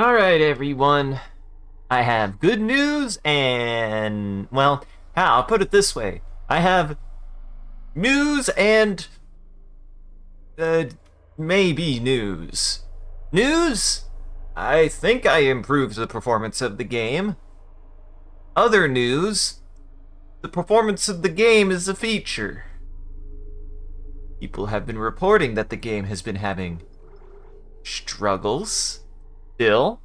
Alright, everyone. I have good news and, well, I'll put it this way. I have news and, maybe news. News? I think I improved the performance of the game. Other news? The performance of the game is a feature. People have been reporting that the game has been having struggles still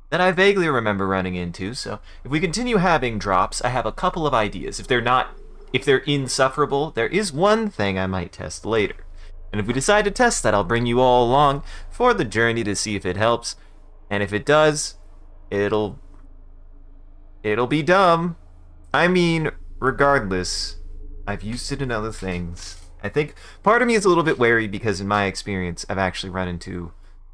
that I vaguely remember running into, so if we continue having drops, I have a couple of ideas. If they're insufferable, there is one thing I might test later. And if we decide to test that, I'll bring you all along for the journey to see if it helps. And if it does, it'll be dumb. I mean, regardless, I've used it in other things. I think part of me is a little bit wary because in my experience, I've actually run into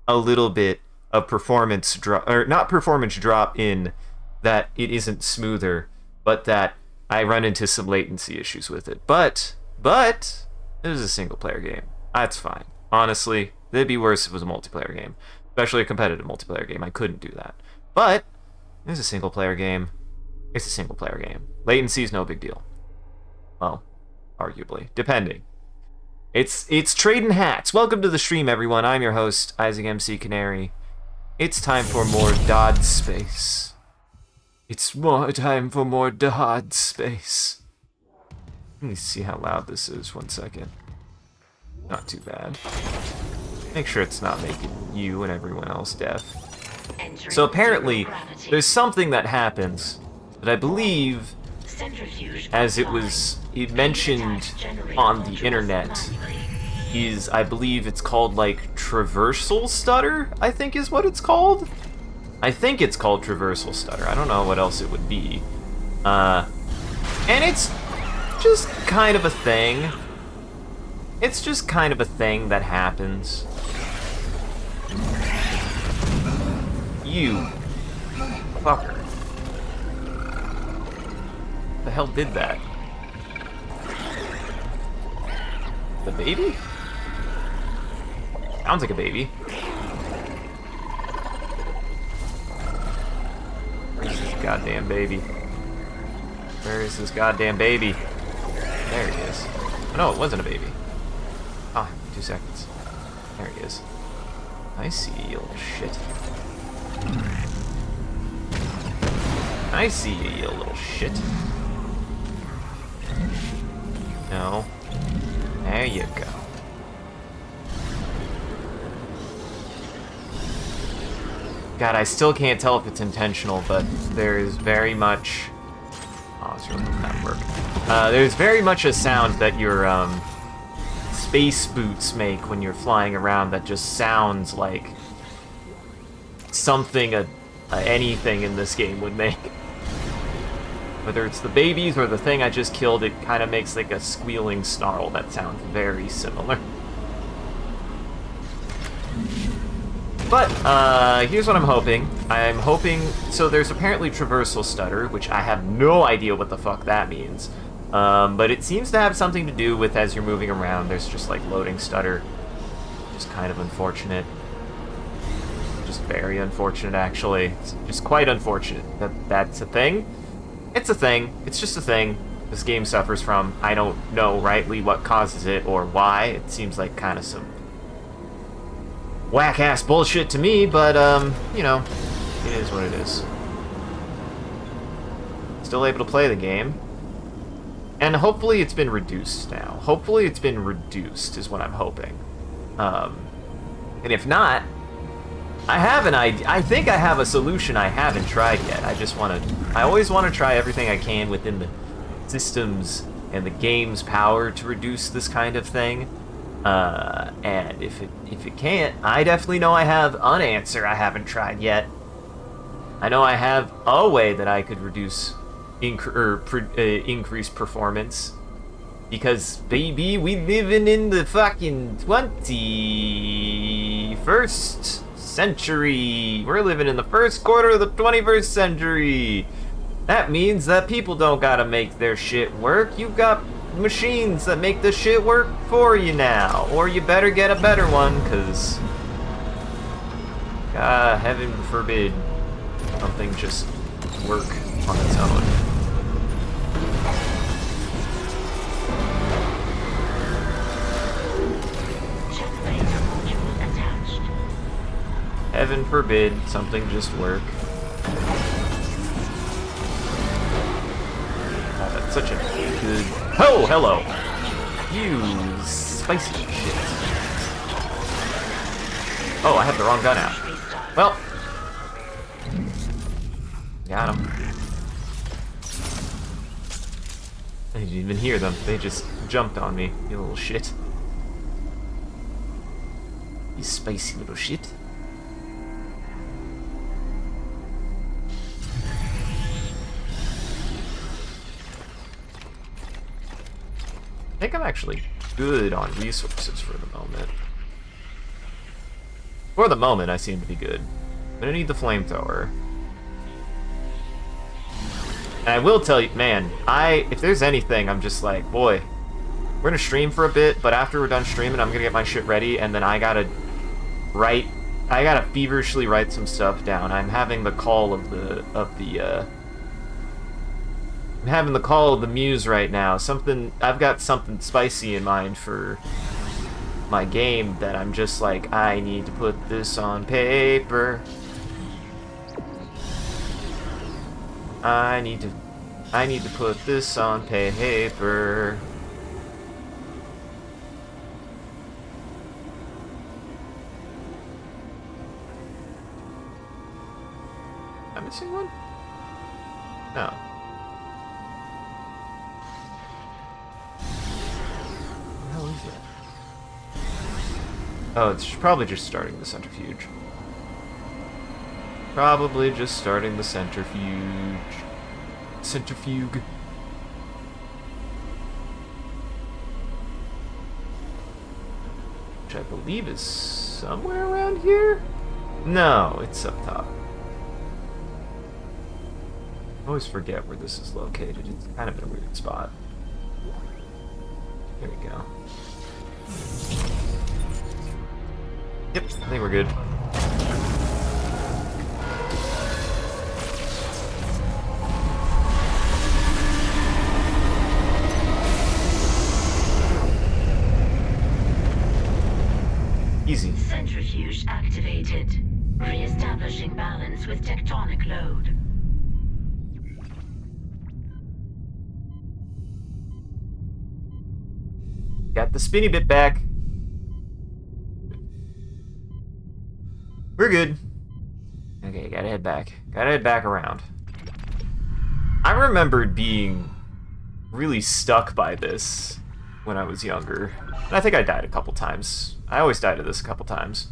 a little bit of performance drop, or not performance drop in that it isn't smoother, but that I run into some latency issues with it. But it is a single player game. That's fine. Honestly, it'd be worse if it was a multiplayer game, especially a competitive multiplayer game. I couldn't do that. But it's a single player game. It's a single player game. Latency is no big deal. Well, arguably, depending. It's trading hats. Welcome to the stream, everyone. I'm your host, Isaac MCCanary. It's time for more Dodd space. It's time for more Dodd space. Let me see how loud this is. 1 second. Not too bad. Make sure it's not making you and everyone else deaf. So apparently, there's something that happens that I believe, as it was mentioned on the internet, I believe it's called like traversal stutter, I think is what it's called. I think it's called traversal stutter. I don't know what else it would be. And it's just kind of a thing. It's just kind of a thing that happens. You fucker. The hell did that? The baby? Sounds like a baby. Where's this goddamn baby? Where is this goddamn baby? There he is. Oh, no, it wasn't a baby. Ah, 2 seconds. There he is. I see you, little shit. I see you little shit. No. There you go. God, I still can't tell if it's intentional, but there is very much... Oh, it's really not work. There's very much a sound that your space boots make when you're flying around that just sounds like something anything in this game would make. Whether it's the babies or the thing I just killed, it kind of makes like a squealing snarl that sounds very similar. But, here's what I'm hoping. I'm hoping... So there's apparently traversal stutter, which I have no idea what the fuck that means. But it seems to have something to do with as you're moving around, there's just like loading stutter. Just kind of unfortunate. Just very unfortunate, actually. It's just quite unfortunate that that's a thing. It's a thing. It's just a thing this game suffers from. I don't know rightly what causes it or why. It seems like kind of some whack-ass bullshit to me, but, you know, it is what it is. Still able to play the game. And hopefully it's been reduced now. Hopefully it's been reduced is what I'm hoping. And if not, I have an idea. I think I have a solution I haven't tried yet. I always want to try everything I can within the systems and the game's power to reduce this kind of thing. And if it can't, I definitely know I have an answer I haven't tried yet. I know I have a way that I could increase performance. Because, baby, we living in the fucking 21st century. We're living in the first quarter of the 21st century. That means that people don't gotta make their shit work. You've got machines that make the shit work for you now. Or you better get a better one, because Heaven forbid something just work on its own. Heaven forbid something just work. Oh, that's such a good... Oh, hello! You spicy shit. Oh, I have the wrong gun out. Well. Got him. I didn't even hear them. They just jumped on me, you little shit. You spicy little shit. I think I'm actually good on resources for the moment. For the moment, I seem to be good. I'm gonna need the flamethrower. And I will tell you, man, if there's anything, I'm just like, boy, we're gonna stream for a bit, but after we're done streaming, I'm gonna get my shit ready, and then I gotta feverishly write some stuff down. I'm having the call of I'm having the call of the muse right now. I've got something spicy in mind for my game that I'm just like, I need to put this on paper. I need to put this on paper. Am I missing one? No. What is it? Oh, it's probably just starting the centrifuge. Probably just starting the centrifuge. Centrifuge. Which I believe is somewhere around here? No, it's up top. I always forget where this is located. It's kind of in a weird spot. There we go. Yep, I think we're good. Easy. Centrifuge activated. Re-establishing balance with tectonic load. Got the spinny bit back. We're good. Okay, gotta head back. Gotta head back around. I remembered being really stuck by this when I was younger. And I think I died a couple times. I always died of this a couple times.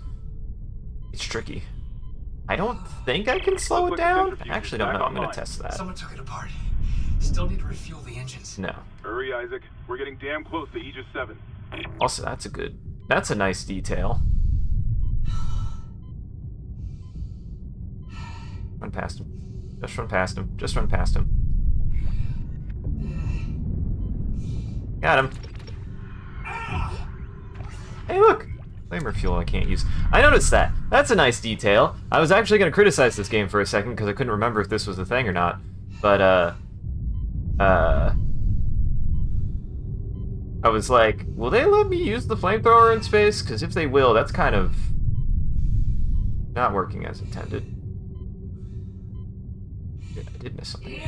It's tricky. I don't think I can slow it down. I actually don't know. I'm gonna test that. Someone took it apart. Still need to refuel the engines. No. Hurry, Isaac. We're getting damn close to Aegis 7. Also, that's a nice detail. Run past him. Just run past him. Just run past him. Got him. Hey, look! Flamer fuel I can't use. I noticed that. That's a nice detail. I was actually going to criticize this game for a second because I couldn't remember if this was a thing or not. But, I was like, will they let me use the flamethrower in space? Because if they will, that's kind of not working as intended. I did miss something.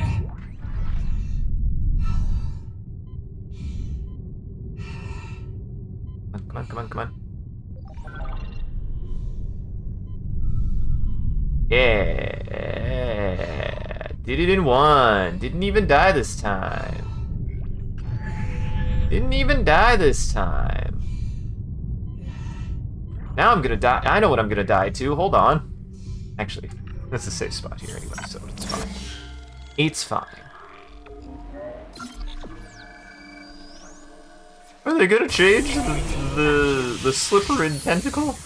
Come on, come on, come on. Yeah. Did it in one. Didn't even die this time. Didn't even die this time. Now I'm gonna die. I know what I'm gonna die to. Hold on. Actually, that's a safe spot here anyway, so it's fine. It's fine. Are they gonna change the slipper and tentacle?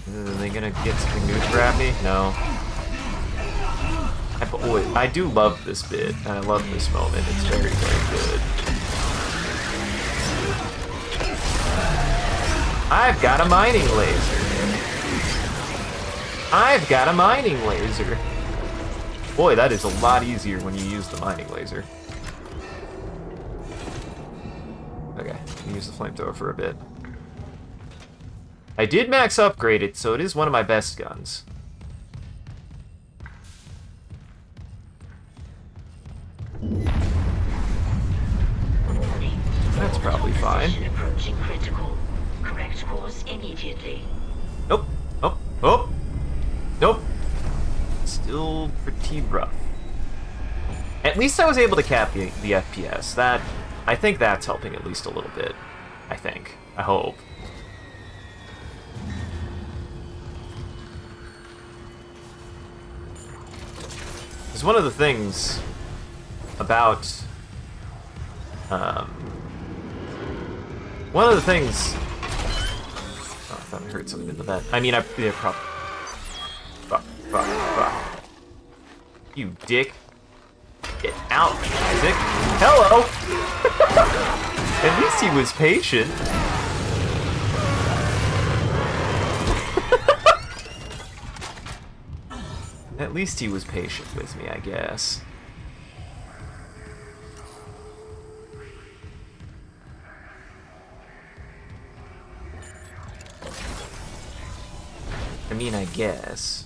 Are they gonna get something new to grab me? No. I do love this bit, and I love this moment. It's very, very good. I've got a mining laser. I've got a mining laser. Boy, that is a lot easier when you use the mining laser. Okay, use the flamethrower for a bit. I did max upgrade it, so it is one of my best guns. That's probably fine. Approaching critical. Correct course immediately. Nope. Oh. Oh. Nope. Still pretty rough. At least I was able to cap the FPS. I think that's helping at least a little bit. I think. I hope. Because one of the things about... one of the things... Oh, I thought I heard something in the vent. I mean, yeah, probably... Fuck. You dick. Get out, Isaac. Hello! At least he was patient. At least he was patient with me, I guess. I mean, I guess.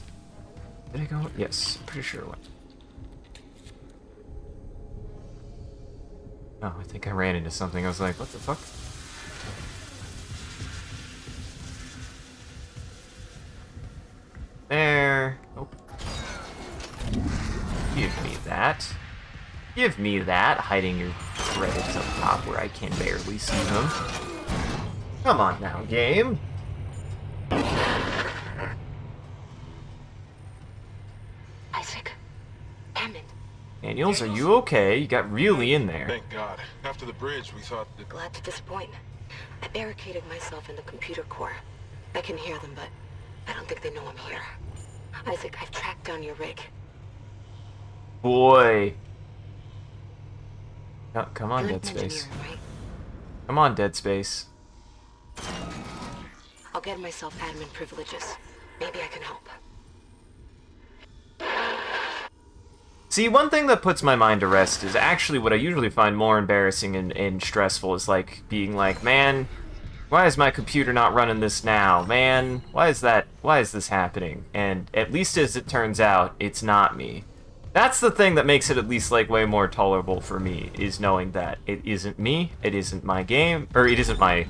Did I go? Yes, I'm pretty sure I went. Oh, I think I ran into something. I was like, what the fuck? There. Oh. Give me that. Give me that. Hiding your credits up top where I can barely see them. Come on now, game. Isaac. Hammond. Daniels, are you okay? You got really in there. Thank God. After the bridge, we thought that... Glad to disappoint. I barricaded myself in the computer core. I can hear them, but I don't think they know I'm here. Isaac, I've tracked down your rig. Boy. Oh, come on, You're Dead an Space. engineer, right? Come on, Dead Space. I'll get myself admin privileges. Maybe I can help. See, one thing that puts my mind to rest is actually what I usually find more embarrassing and stressful is like being like, man, why is my computer not running this now? Man, why is this happening? And at least as it turns out, it's not me. That's the thing that makes it at least like way more tolerable for me, is knowing that it isn't me, it isn't my game, or it isn't my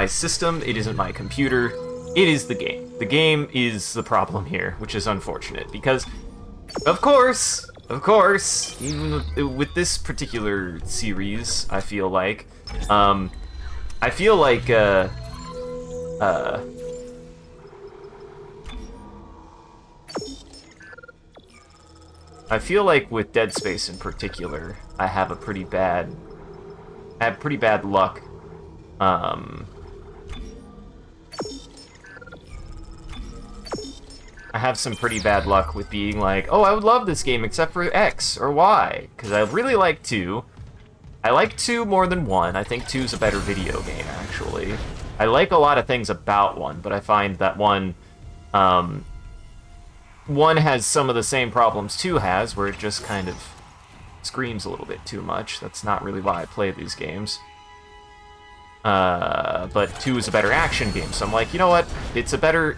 system, it isn't my computer, it is the game. The game is the problem here, which is unfortunate, because, of course, even with this particular series, I feel like with Dead Space in particular, I have pretty bad luck. I have some pretty bad luck with being like, oh, I would love this game except for X or Y, because I really like 2. I like 2 more than 1. I think 2 is a better video game, actually. I like a lot of things about 1, but I find that 1 has some of the same problems 2 has, where it just kind of screams a little bit too much. That's not really why I play these games. But 2 is a better action game, so I'm like, you know what? It's a better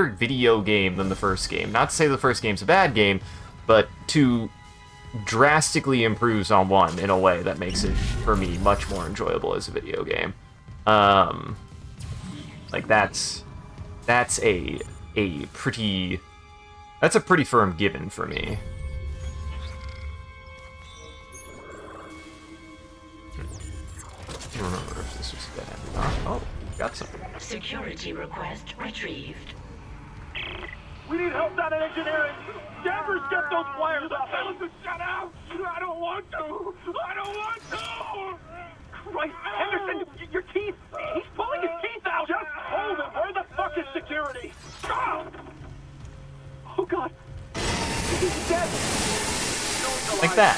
video game than the first game. Not to say the first game's a bad game, but 2 drastically improves on 1 in a way that makes it, for me, much more enjoyable as a video game. Like that's a pretty firm given for me. I don't remember if this was a dead end or not. Oh, got something. Security request retrieved. We need help down in engineering. Danvers, get those wires off. Listen, shut up. I don't want to. Christ, Henderson, your teeth. He's pulling his teeth out. Just hold it. Where the fuck is security? Oh, God. He's dead. Like that.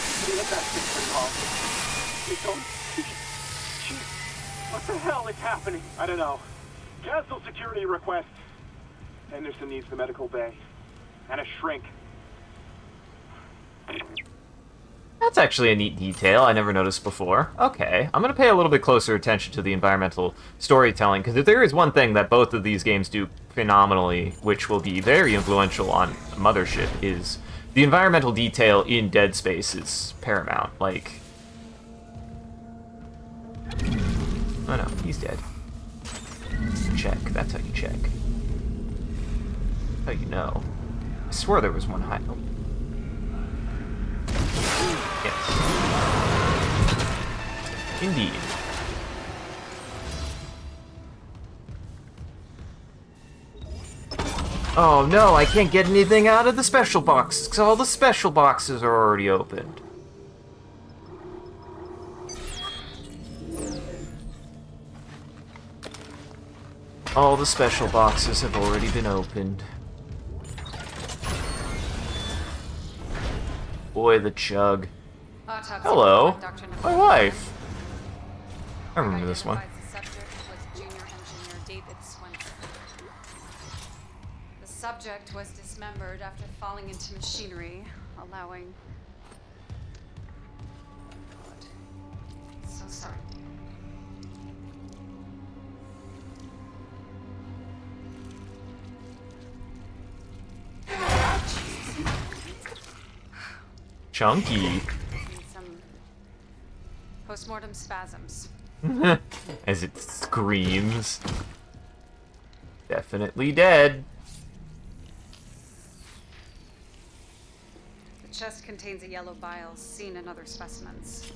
What the hell is happening? I don't know. Cancel security request. Henderson needs the medical bay. and a shrink. That's actually a neat detail I never noticed before. Okay, I'm going to pay a little bit closer attention to the environmental storytelling, because if there is one thing that both of these games do phenomenally, which will be very influential on Mothership, is the environmental detail in Dead Space is paramount. Like... Oh no, he's dead. Check, that's how you check. How you know. I swore there was one high... Oh. Yes. Indeed. Oh no, I can't get anything out of the special boxes, because all the special boxes are already opened. All the special boxes have already been opened. Boy, the chug. Hello, my wife. I remember this one. The subject was dismembered after falling into machinery, allowing... God. So sorry. Chunky. Some postmortem spasms. As it screams. Definitely dead. The chest contains a yellow bile seen in other specimens.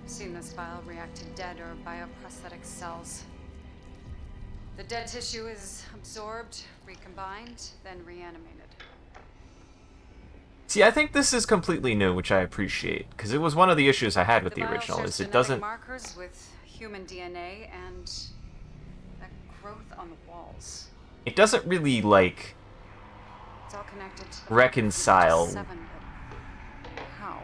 I've seen this bile react to dead or bioprosthetic cells. The dead tissue is absorbed, recombined, then reanimated. See, I think this is completely new, which I appreciate, because it was one of the issues I had with the original, is it doesn't... markers with human DNA and that growth on the walls. It doesn't really, like, It's all connected to the reconcile... 7, but how?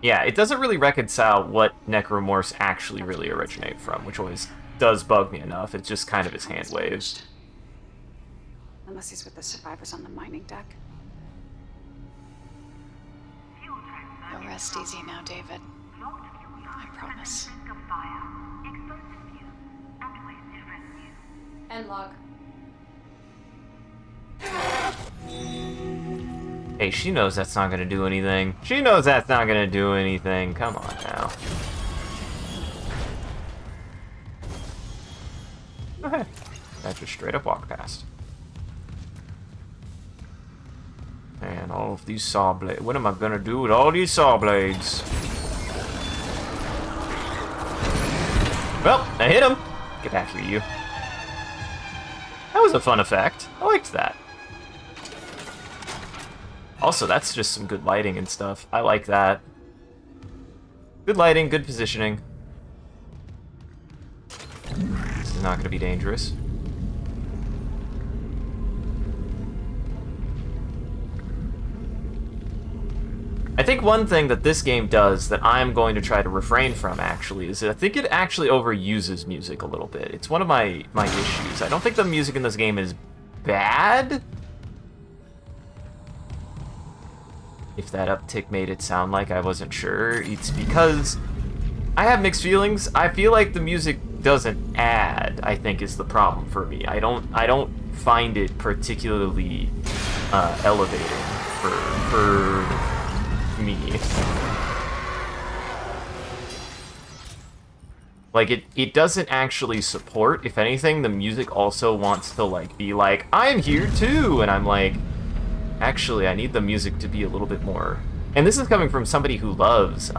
Yeah, it doesn't really reconcile what necromorphs actually really originate from, which always does bug me enough. It's just kind of his hand waves. Unless he's with the survivors on the mining deck. You'll rest easy now, David. I promise. End log. Hey, she knows that's not gonna do anything. She knows that's not gonna do anything. Come on now. Okay. That just straight up walk past. And all of these saw blades. What am I gonna do with all these saw blades? Well, I hit him. Get back here, you. That was a fun effect. I liked that. Also, that's just some good lighting and stuff. I like that. Good lighting, good positioning. This is not gonna be dangerous. I think one thing that this game does that I'm going to try to refrain from, actually, is that I think it actually overuses music a little bit. It's one of my issues. I don't think the music in this game is bad. If that uptick made it sound like I wasn't sure, it's because I have mixed feelings. I feel like the music doesn't add, I think, is the problem for me. I don't find it particularly elevating for me. Like, it doesn't actually support. If anything, the music also wants to, like, be like, I'm here too! And I'm like, actually, I need the music to be a little bit more... And this is coming from somebody who loves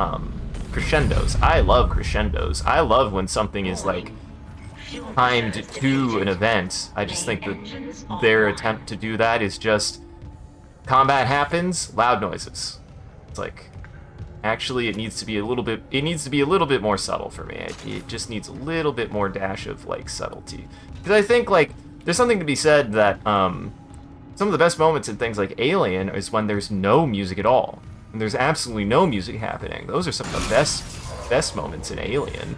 crescendos. I love crescendos. I love when something is, like, timed to an event. I just think that their attempt to do that is just... Combat happens, loud noises. It's like, actually, it needs to be a little bit more subtle for me. It just needs a little bit more dash of, like, subtlety. Because I think, like, there's something to be said that, some of the best moments in things like Alien is when there's no music at all. And there's absolutely no music happening. Those are some of the best moments in Alien.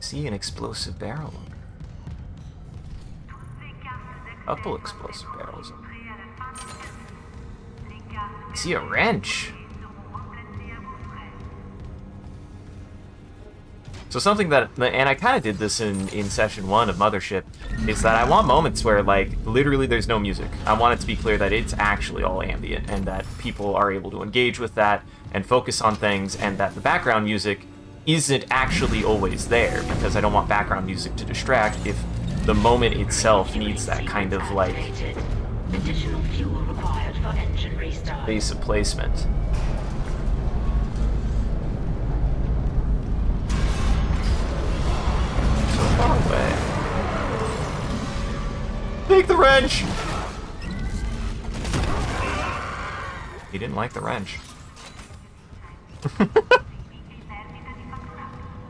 see an explosive barrel. Couple explosive barrels. See a wrench. So something that, and I kind of did this in session 1 of Mothership, is that I want moments where, like, literally there's no music. I want it to be clear that it's actually all ambient, and that people are able to engage with that and focus on things, and that the background music isn't actually always there, because I don't want background music to distract if the moment itself needs that kind of, like, Additional fuel required for engine restart. base of placement. So far away. Take the wrench! He didn't like the wrench.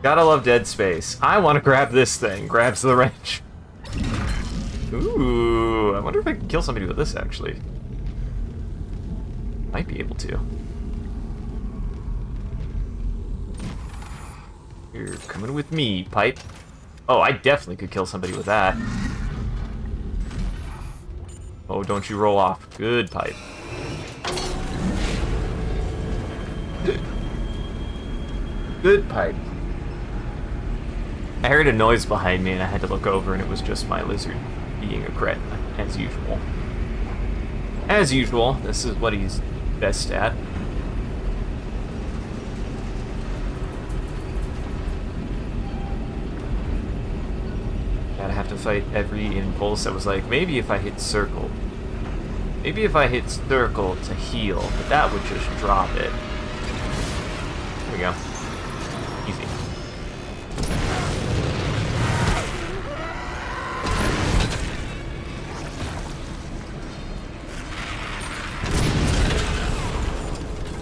Gotta love Dead Space. I want to grab this thing. Grabs the wrench. Ooh, I wonder if I can kill somebody with this, actually. Might be able to. You're coming with me, pipe. Oh, I definitely could kill somebody with that. Oh, don't you roll off. Good pipe. Good pipe. I heard a noise behind me and I had to look over and it was just my lizard being a cretin, as usual. As usual, this is what he's best at. Gotta have to fight every impulse that was like, maybe if I hit circle. Maybe if I hit circle to heal, but that would just drop it. There we go. Easy.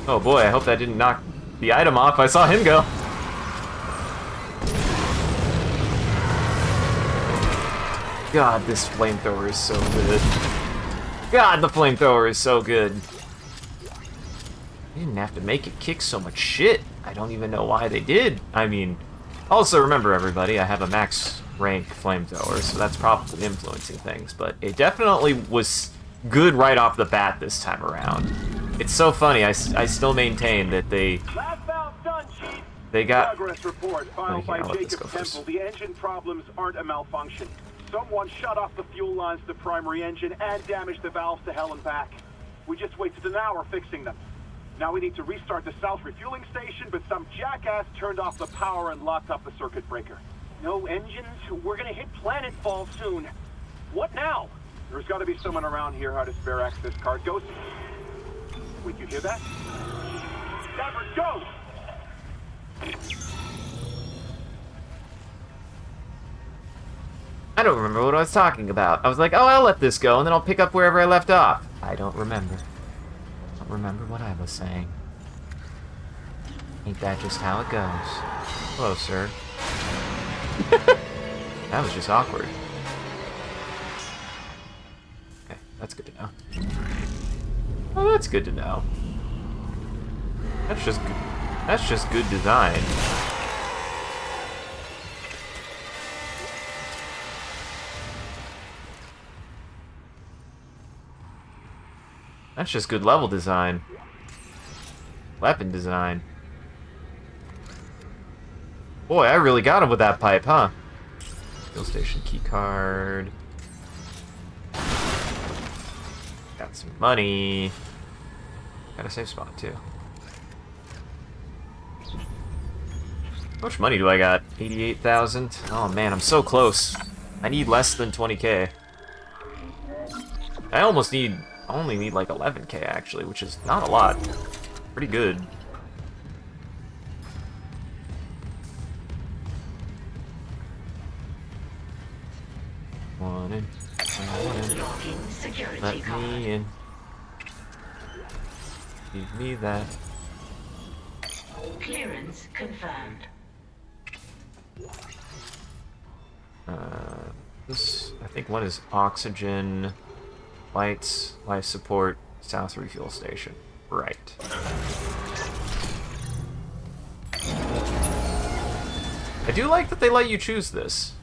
Oh boy, I hope that didn't knock the item off. I saw him go. God, this flamethrower is so good. God, the flamethrower is so good. They didn't have to make it kick so much shit. I don't even know why they did. I mean, also remember everybody, I have a max rank flamethrower, so that's probably influencing things, but it definitely was good right off the bat this time around. It's so funny, I still maintain that they got... Progress report filed by I'll let this Jacob go first. Temple. The engine problems aren't a malfunction. Someone shut off the fuel lines to the primary engine and damaged the valves to hell and back. We just wasted an hour fixing them. Now we need to restart the south refueling station, but some jackass turned off the power and locked up the circuit breaker. No engines? We're gonna hit planetfall soon. What now? There's gotta be someone around here how to spare access card. Go. Wait, you hear that? Stafford, go! I don't remember what I was talking about. I was like, oh, I'll let this go, and then I'll pick up wherever I left off. I don't remember. I don't remember what I was saying. Ain't that just how it goes? Hello, sir. That was just awkward. Okay, that's good to know. Oh, that's good to know. That's just good. That's just good design. That's just good level design. Weapon design. Boy, I really got him with that pipe, huh? Fuel station key card. Got some money. Got a safe spot, too. How much money do I got? 88,000? Oh man, I'm so close. I need less than 20k. I only need like 11k actually, which is not a lot. Pretty good. One in. Locking security Let card. me in. Give me that. Clearance confirmed. This, I think one is oxygen, lights, life support, south refuel station. Right. I do like that they let you choose this.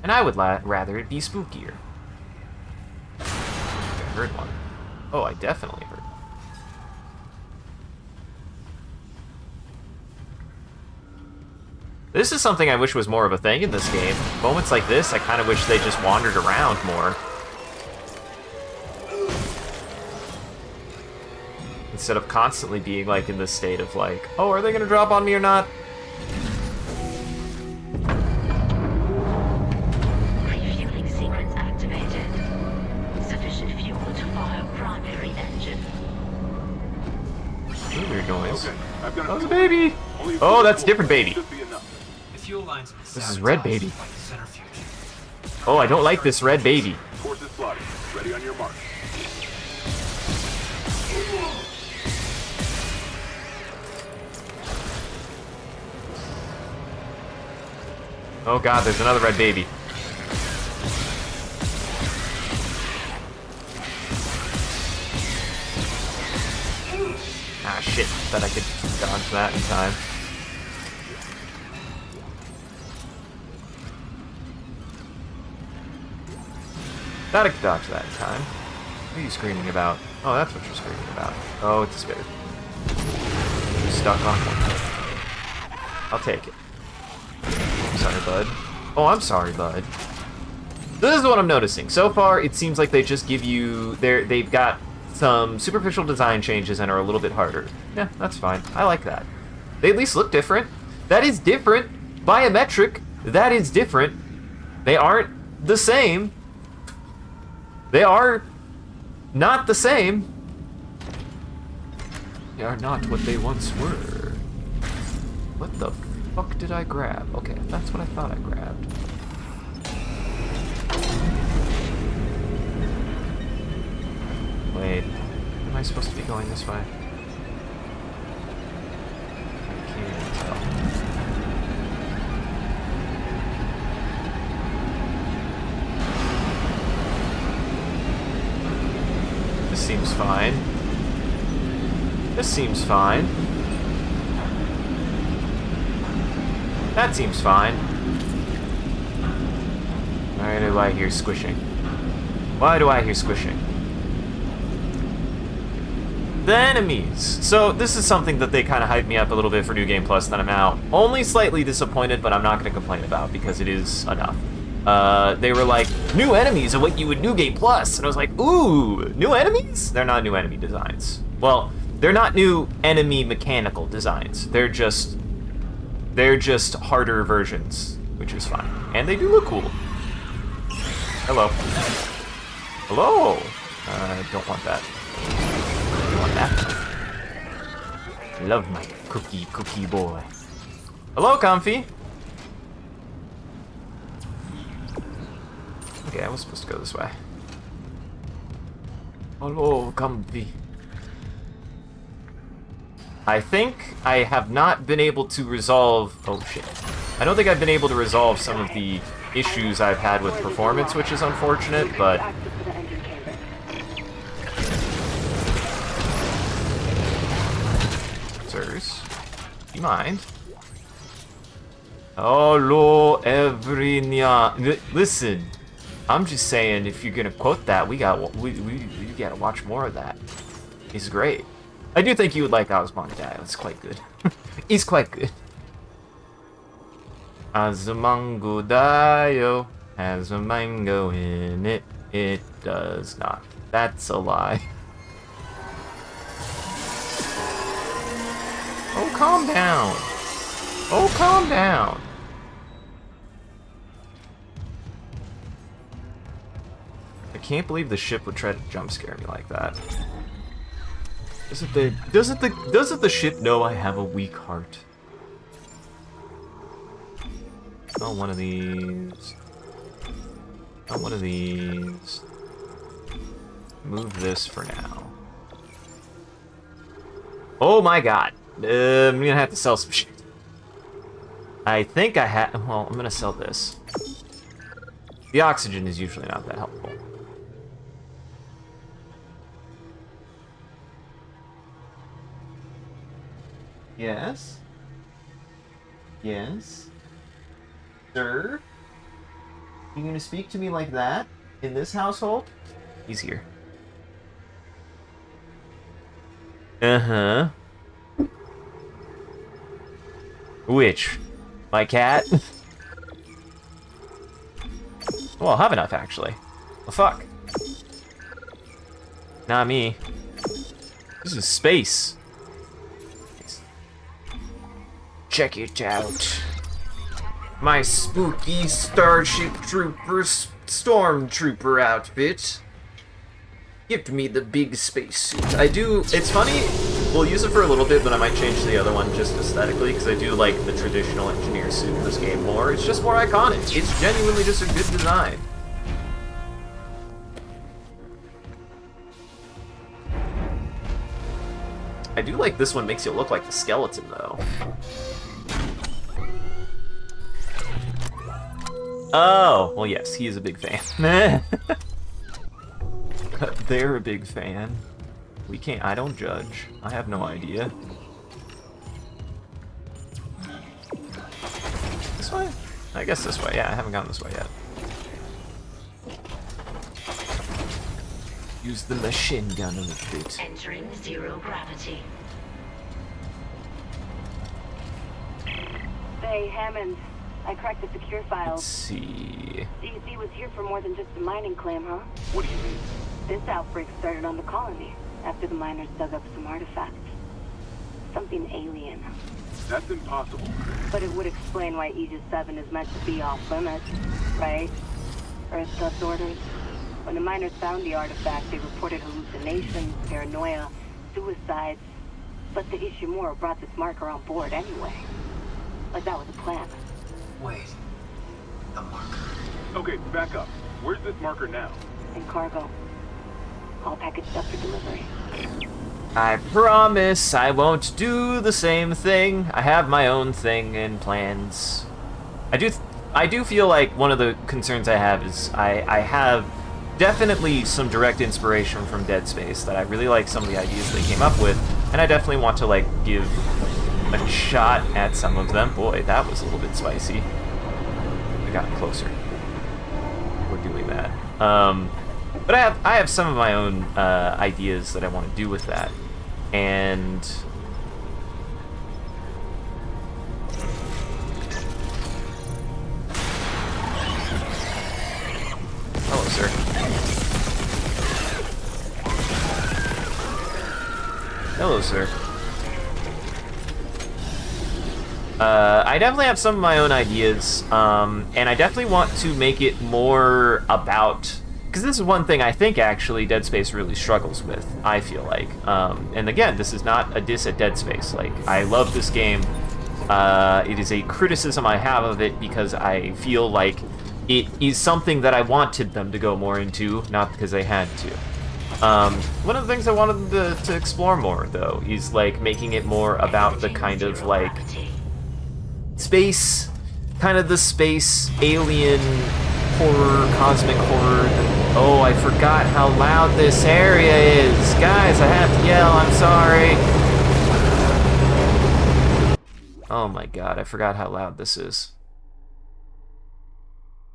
And I would rather it be spookier. I heard one. Oh, I definitely heard one. This is something I wish was more of a thing in this game. Moments like this, I kind of wish they just wandered around more. Instead of constantly being like in this state of like, oh, are they gonna drop on me or not? Refueling sequence activated. Sufficient fuel to fire primary engine. Ooh, weird noise. Okay, I've got That was a baby! Only a Oh, few that's a fuel different baby. should be enough. The fuel lines have been This is red sabotaged baby. by the centrifuge. Oh, I don't like this red baby. Course is plotted. Ready on your mark. Oh god, there's another red baby. Ah, shit. Bet I could dodge that in time. Thought I could dodge that in time. What are you screaming about? Oh, that's what you're screaming about. Oh, it's a spitter. You're stuck on one. I'll take it. I'm sorry, bud. Oh, I'm sorry, bud. This is what I'm noticing. So far, it seems like they just give you... They've got some superficial design changes and are a little bit harder. Yeah, that's fine. I like that. They at least look different. That is different. Biometric. That is different. They aren't the same. They are not the same. They are not what they once were. What the fuck did I grab? Okay, that's what I thought I grabbed. Wait, am I supposed to be going this way? I can't tell. This seems fine. This seems fine. That seems fine. Why do I hear squishing? Why do I hear squishing? The enemies. So this is something that they kind of hyped me up a little bit for New Game Plus that I'm out. Only slightly disappointed, but I'm not going to complain about because it is enough. They were like, new enemies await you in New Game Plus. And I was like, ooh, new enemies? They're not new enemy designs. Well, they're not new enemy mechanical designs. They're just harder versions, which is fine. And they do look cool. Hello. Hello. Don't want that. Don't want that. Love my cookie boy. Hello, Comfy. Okay, I was supposed to go this way. Hello, Comfy. I think I have not been able to resolve... Oh, shit. I don't think I've been able to resolve some of the issues I've had with performance, which is unfortunate, but... Sirs, do you mind? Hello, everyone. Listen, I'm just saying, if you're gonna quote that, we gotta watch more of that. He's great. I do think you would like Osmondial. It's quite good. He's quite good. Azumangudayo has a mango in it. It does not. That's a lie. Oh, calm down. Oh, calm down. I can't believe the ship would try to jump scare me like that. Doesn't the ship know I have a weak heart? Not one of these. Not one of these. Move this for now. Oh my god. I'm gonna have to sell some shit. I think I have. Well, I'm gonna sell this. The oxygen is usually not that helpful. Yes? Yes? Sir? You gonna speak to me like that? In this household? He's here. Uh-huh. Which? My cat? Well, I'll have enough, actually. Well, fuck. Not me. This is space. Check it out. My spooky Starship Trooper Stormtrooper outfit. Give me the big spacesuit. I do. It's funny. We'll use it for a little bit, but I might change the other one just aesthetically because I do like the traditional engineer suit in this game more. It's just more iconic. It's genuinely just a good design. I do like this one makes you look like the skeleton though. Oh, well yes, he is a big fan. They're a big fan. We can't, I don't judge. I have no idea. This way? I guess this way, yeah, I haven't gone this way yet. Use the machine gun a little bit. Entering zero gravity. Hey, Hammond. I cracked the secure Let's files. see. DZ was here for more than just a mining claim, huh? What do you mean? This outbreak started on the colony after the miners dug up some artifacts. Something alien. That's impossible. But it would explain why Aegis 7 is meant to be off limits, right? Earth God's orders. When the miners found the artifact, they reported hallucinations, paranoia, suicides. But the Ishimura brought this marker on board anyway. Like that was a plan. Wait. The marker. Okay, back up. Where's this marker now? In cargo. All packaged up for delivery. I promise I won't do the same thing. I have my own thing and plans. I do feel like one of the concerns I have is I have definitely some direct inspiration from Dead Space that I really like some of the ideas they came up with, and I definitely want to like give a shot at some of them. Boy, that was a little bit spicy. We got closer. We're doing that. But I have some of my own ideas that I want to do with that, and hello, sir. Hello, sir. I definitely have some of my own ideas, and I definitely want to make it more about, because this is one thing I think actually Dead Space really struggles with, I feel like. And again, this is not a diss at Dead Space. Like, I love this game. It is a criticism I have of it because I feel like it is something that I wanted them to go more into, not because they had to. One of the things I wanted them to explore more, though, is like making it more about the kind of like space, kind of the space alien horror, cosmic horror. Oh, I forgot how loud this area is. Guys, I have to yell, I'm sorry. Oh my god, I forgot how loud this is.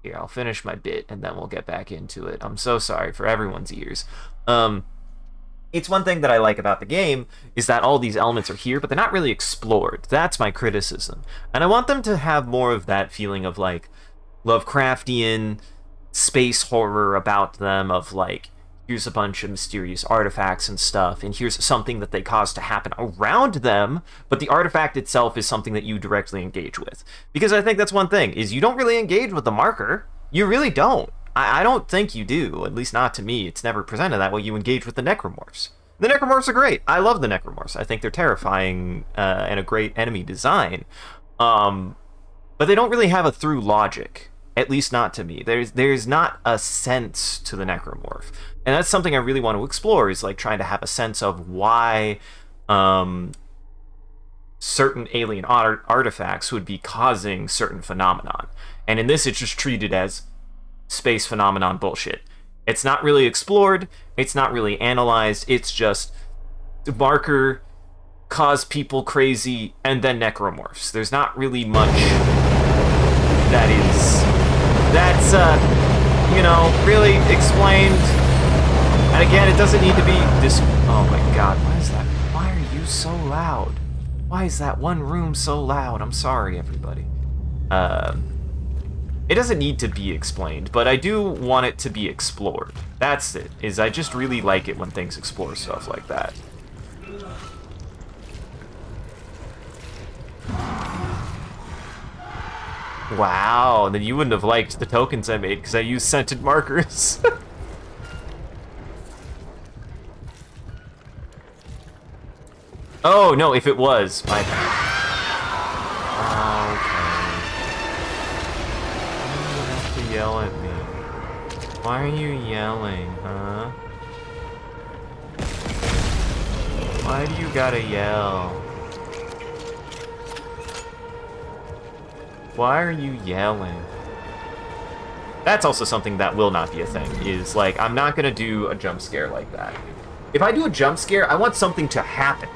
Here, I'll finish my bit and then we'll get back into it. I'm so sorry for everyone's ears. It's one thing that I like about the game is that all these elements are here, but they're not really explored. That's my criticism. And I want them to have more of that feeling of like Lovecraftian space horror about them, of like, here's a bunch of mysterious artifacts and stuff, and here's something that they cause to happen around them, but the artifact itself is something that you directly engage with. Because I think that's one thing, is you don't really engage with the marker. You really don't. I don't think you do, at least not to me. It's never presented that way. You engage with the necromorphs. The necromorphs are great. I love the necromorphs. I think they're terrifying and a great enemy design. But they don't really have a through logic, at least not to me. There's not a sense to the necromorph. And that's something I really want to explore, is like trying to have a sense of why certain alien artifacts would be causing certain phenomenon. And in this, it's just treated as space phenomenon bullshit. It's not really explored, it's not really analyzed, it's just the marker cause people crazy, and then necromorphs. There's not really much that's really explained. And again, it doesn't need to be this. Oh my god, why is that? Why are you so loud? Why is that one room so loud? I'm sorry, everybody. It doesn't need to be explained, but I do want it to be explored. That's it, is I just really like it when things explore stuff like that. Wow, then you wouldn't have liked the tokens I made because I used scented markers. Oh, no, if it was, my bad. Yell at me. Why are you yelling, huh? Why do you gotta yell? Why are you yelling? That's also something that will not be a thing, is like, I'm not gonna do a jump scare like that. If I do a jump scare, I want something to happen,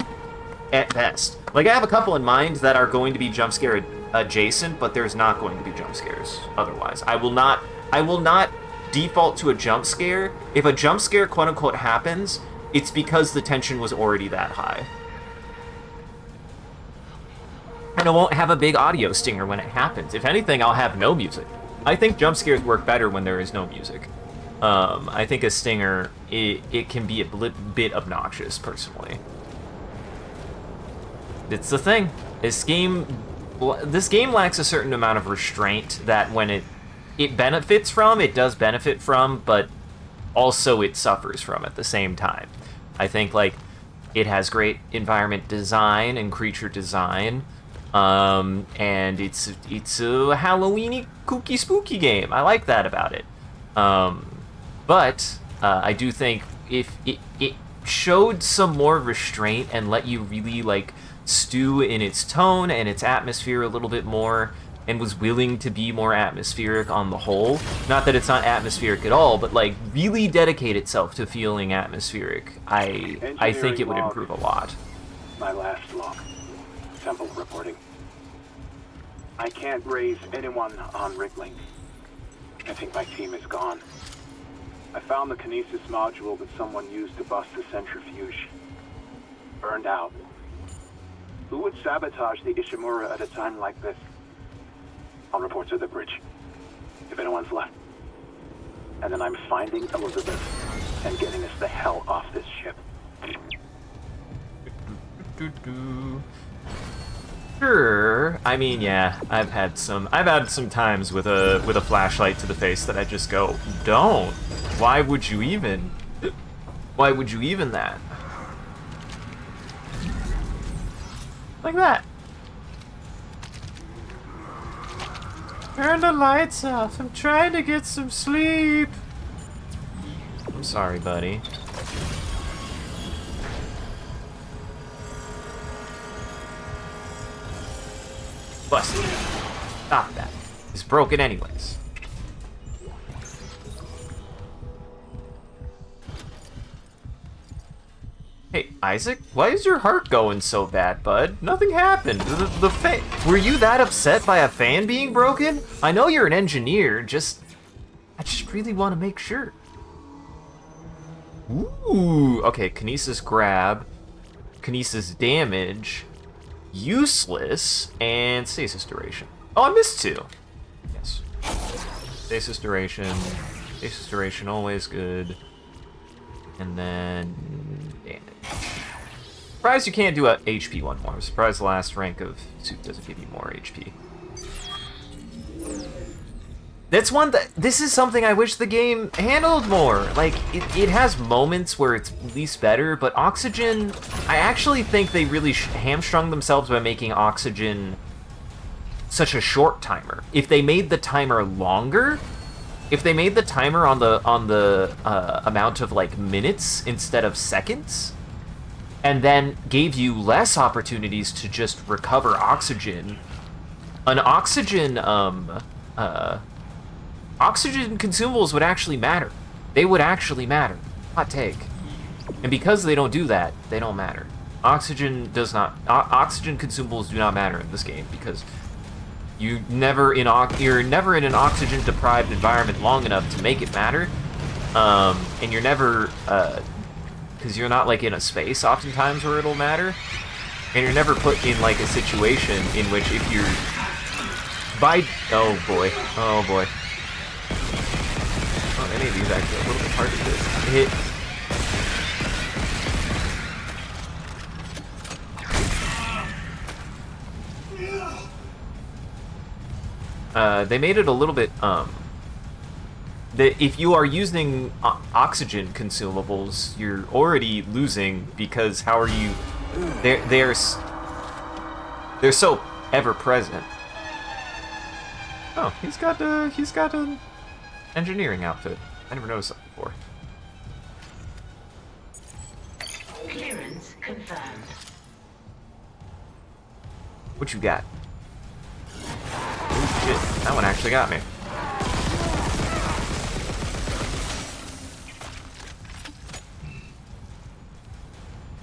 at best. Like, I have a couple in mind that are going to be jump scare adjacent, but there's not going to be jump scares otherwise. I will not default to a jump scare. If a jump scare quote unquote happens, it's because the tension was already that high. And I won't have a big audio stinger when it happens. If anything, I'll have no music. I think jump scares work better when there is no music. I think a stinger, it can be a bit obnoxious, personally. It's the thing. This game lacks a certain amount of restraint that when it benefits from, it does benefit from, but also it suffers from at the same time. I think, like, it has great environment design and creature design, and it's a Halloweeny, kooky, spooky game. I like that about it. But I do think if it showed some more restraint and let you really, like, stew in its tone and its atmosphere a little bit more, and was willing to be more atmospheric on the whole. Not that it's not atmospheric at all, but like really dedicate itself to feeling atmospheric. I think it would improve a lot. My last log. Temple reporting. I can't raise anyone on Riglink. I think my team is gone. I found the kinesis module that someone used to bust the centrifuge. Burned out. Who would sabotage the Ishimura at a time like this? I'll report to the bridge, if anyone's left. And then I'm finding Elizabeth and getting us the hell off this ship. Sure. I mean, yeah, I've had some times with a flashlight to the face that I just go, don't. Why would you even? Why would you even that? Like that. Turn the lights off. I'm trying to get some sleep. I'm sorry, buddy. Busted. Stop that. It's broken anyways. Hey, Isaac, why is your heart going so bad, bud? Nothing happened. The fan. Were you that upset by a fan being broken? I know you're an engineer, I just really want to make sure. Ooh, okay, kinesis grab, kinesis damage, useless, and stasis duration. Oh, I missed two. Yes. Stasis duration always good. And then damage. Surprised you can't do a HP one more. I'm surprised the last rank of suit doesn't give you more HP. This is something I wish the game handled more. Like, it has moments where it's at least better, but Oxygen, I actually think they really hamstrung themselves by making Oxygen such a short timer. If they made the timer longer, if they made the timer on the amount of like minutes instead of seconds, and then gave you less opportunities to just recover oxygen, oxygen consumables would actually matter. They would actually matter. Hot take. And because they don't do that, they don't matter. Oxygen does not. Oxygen consumables do not matter in this game because you're never in an oxygen deprived environment long enough to make it matter, and you're never because you're not like in a space oftentimes where it'll matter, and you're never put in like a situation in which if you're oh boy. Oh, any of these actually a little bit hard to hit. They made it a little bit, that if you are using oxygen consumables, you're already losing because how are you... They're so ever-present. Oh, he's got an engineering outfit. I never noticed that before. Clearance confirmed. What you got? Oh shit, that one actually got me.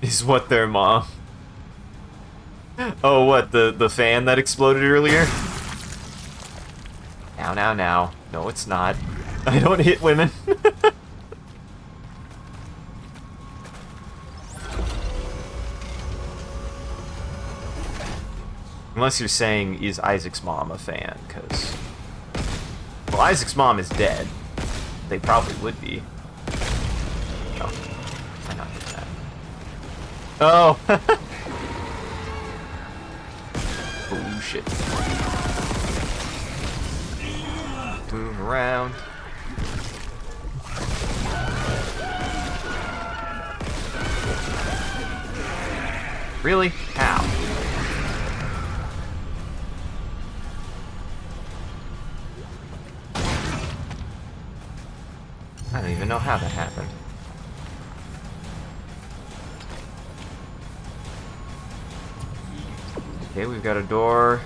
Is what their mom? Oh, what, the fan that exploded earlier? Now. No, it's not. I don't hit women. Unless you're saying, is Isaac's mom a fan? Because... well, Isaac's mom is dead. They probably would be. Oh. Why not hit that? Oh! Oh, shit. Move around. Really? How? I don't even know how that happened. Okay, we've got a door.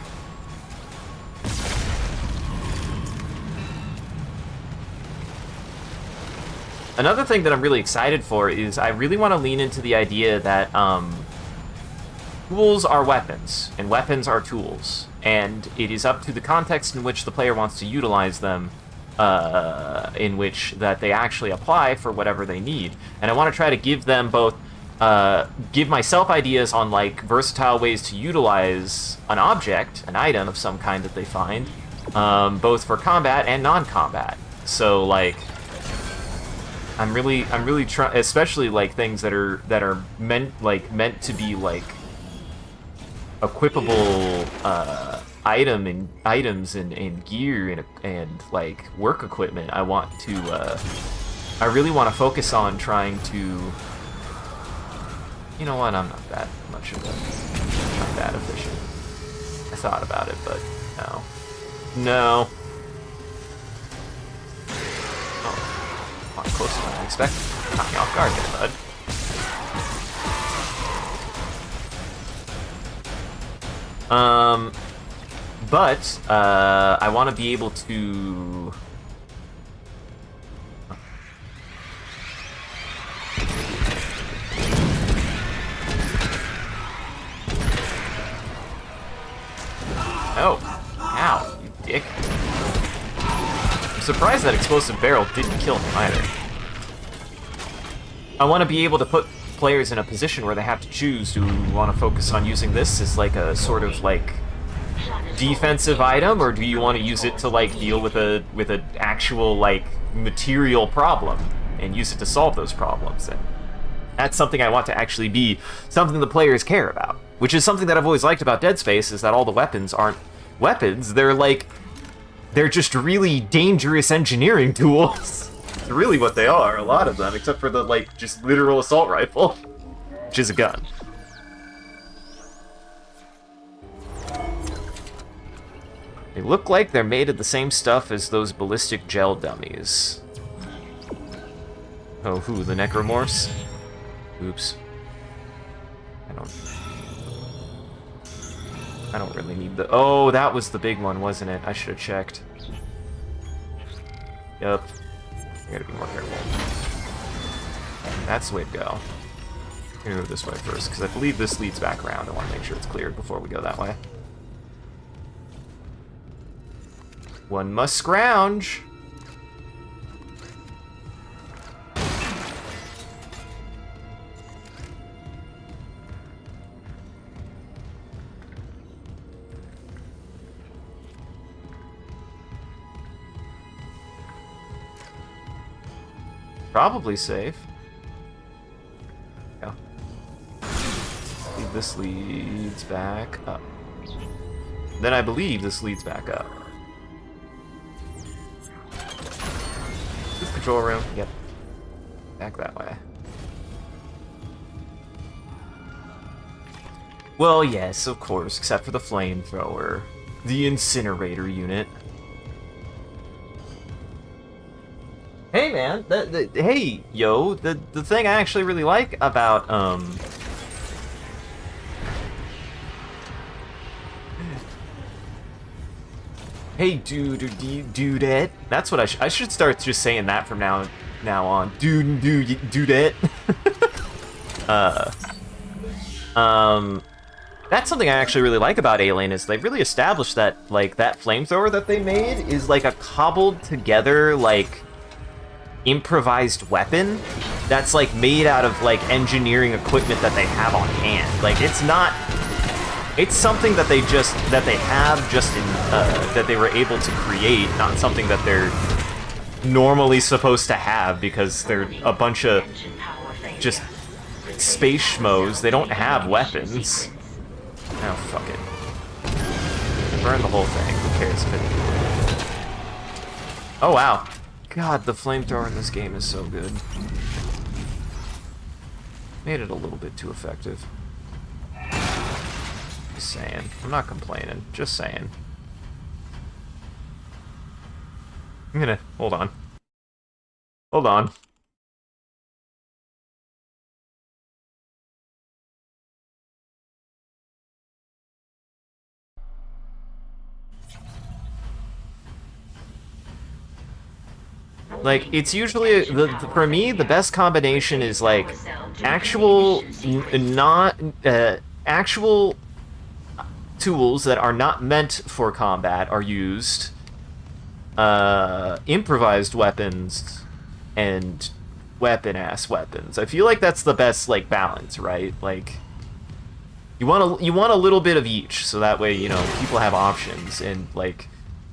Another thing that I'm really excited for is I really want to lean into the idea that tools are weapons, and weapons are tools, and it is up to the context in which the player wants to utilize them, in which that they actually apply for whatever they need. And I want to try to give them both, give myself ideas on like versatile ways to utilize an object, an item of some kind that they find, both for combat and non-combat. So like, I'm really trying, especially like things that are meant to be like equipable items and gear and like work equipment. I really want to focus on trying to. You know what? I'm not that much of not that efficient. I thought about it, but no. Oh, a lot closer than I expected. Caught me off guard there, bud. But I want to be able to. Oh, ow, you dick. I'm surprised that explosive barrel didn't kill him either. I want to be able to put players in a position where they have to choose, do we want to focus on using this as like a sort of like defensive item, or do you want to use it to like deal with an actual like material problem and use it to solve those problems? And that's something I want to actually be something the players care about, which is something that I've always liked about Dead Space, is that all the weapons aren't weapons, they're just really dangerous engineering tools. It's really what they are, a lot of them, except for the like just literal assault rifle, which is a gun. They look like they're made of the same stuff as those ballistic gel dummies. Oh, who, the necromorphs? Oops. I don't really need the... Oh, that was the big one, wasn't it? I should have checked. Yup. I gotta be more careful. That's the way to go. I'm gonna go this way first, because I believe this leads back around. I want to make sure it's cleared before we go that way. One must scrounge. Probably safe. Yeah. This leads back up. Then I believe this leads back up. This control room. Yep. Back that way. Well, yes, of course, except for the flamethrower. The incinerator unit. Hey man, hey yo, the thing I actually really like about hey dudette. That's what I should start just saying that from now on. Dudette. That's something I actually really like about Alien is they really established that like that flamethrower that they made is like a cobbled together like improvised weapon that's like made out of like engineering equipment that they have on hand. Like it's something that they have just in that they were able to create, not something that they're normally supposed to have because they're a bunch of just space schmoes. They don't have weapons. Oh fuck it. Burn the whole thing. Who cares if it... Oh wow. God, the flamethrower in this game is so good. Made it a little bit too effective. Just saying. I'm not complaining. Just saying. I'm gonna... Hold on. Hold on. Like, it's usually, for me, the best combination is, like, actual tools that are not meant for combat are used, improvised weapons, and weapon-ass weapons. I feel like that's the best, like, balance, right? Like, you want a little bit of each, so that way, you know, people have options, and, like,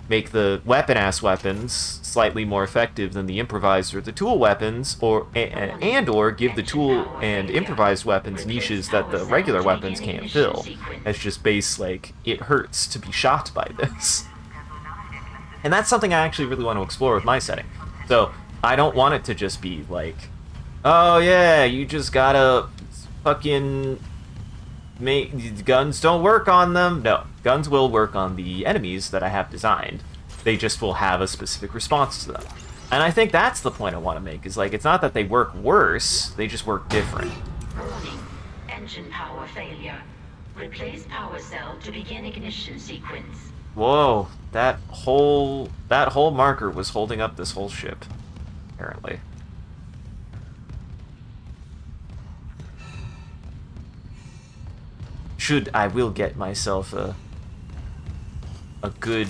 make the weapon-ass weapons slightly more effective than the improvised or the tool weapons, or give the tool and improvised weapons niches that the regular weapons can't fill. That's just base, like, it hurts to be shot by this. And that's something I actually really want to explore with my setting. So, I don't want it to just be like, oh yeah, you just gotta fucking make... Guns don't work on them. No, guns will work on the enemies that I have designed. They just will have a specific response to them. And I think that's the point I want to make, is like, it's not that they work worse, they just work different. Warning. Engine power failure. Replace power cell to begin ignition sequence. Whoa, that whole marker was holding up this whole ship, apparently. I will get myself a good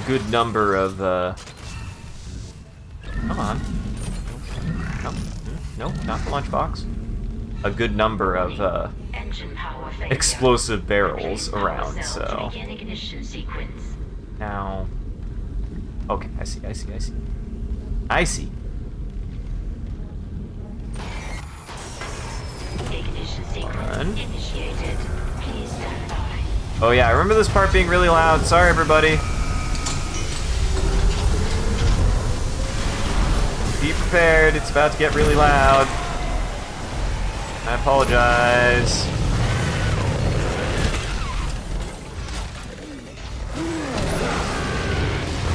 good number of come on. No, not the lunchbox. A good number of explosive barrels around, so now okay, I see. Initiated. Please stand by. Oh yeah, I remember this part being really loud. Sorry, everybody. Be prepared. It's about to get really loud. I apologize.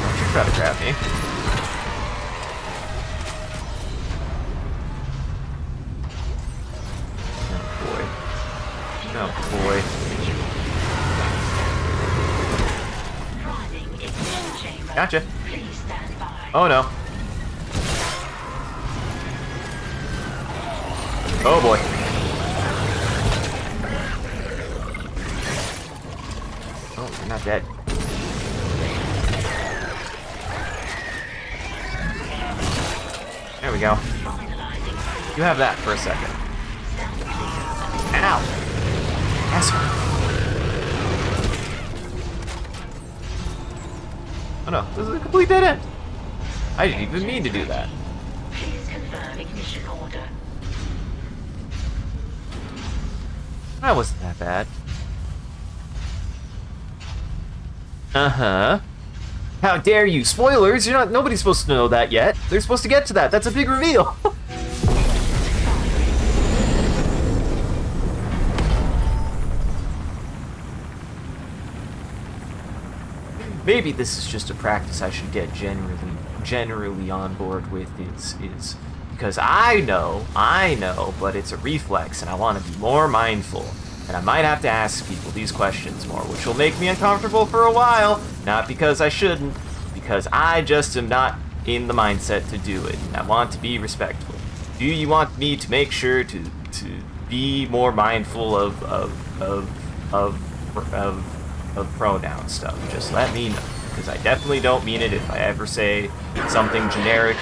Don't you try to grab me. Oh boy. Gotcha. Oh no. Oh boy. Oh, you're not dead. There we go. You have that for a second. Ow! Asshole. Oh no, this is a complete dead end. I didn't even mean to do that. Please confirm ignition order. That wasn't that bad. Uh-huh. How dare you? Spoilers! You're not. Nobody's supposed to know that yet. They're supposed to get to that. That's a big reveal. Maybe this is just a practice I should get generally on board with. Is because I know, but it's a reflex, and I want to be more mindful. And I might have to ask people these questions more, which will make me uncomfortable for a while. Not because I shouldn't, because I just am not in the mindset to do it. And I want to be respectful. Do you want me to make sure to be more mindful of pronoun stuff? Just let me know, because I definitely don't mean it if I ever say something generic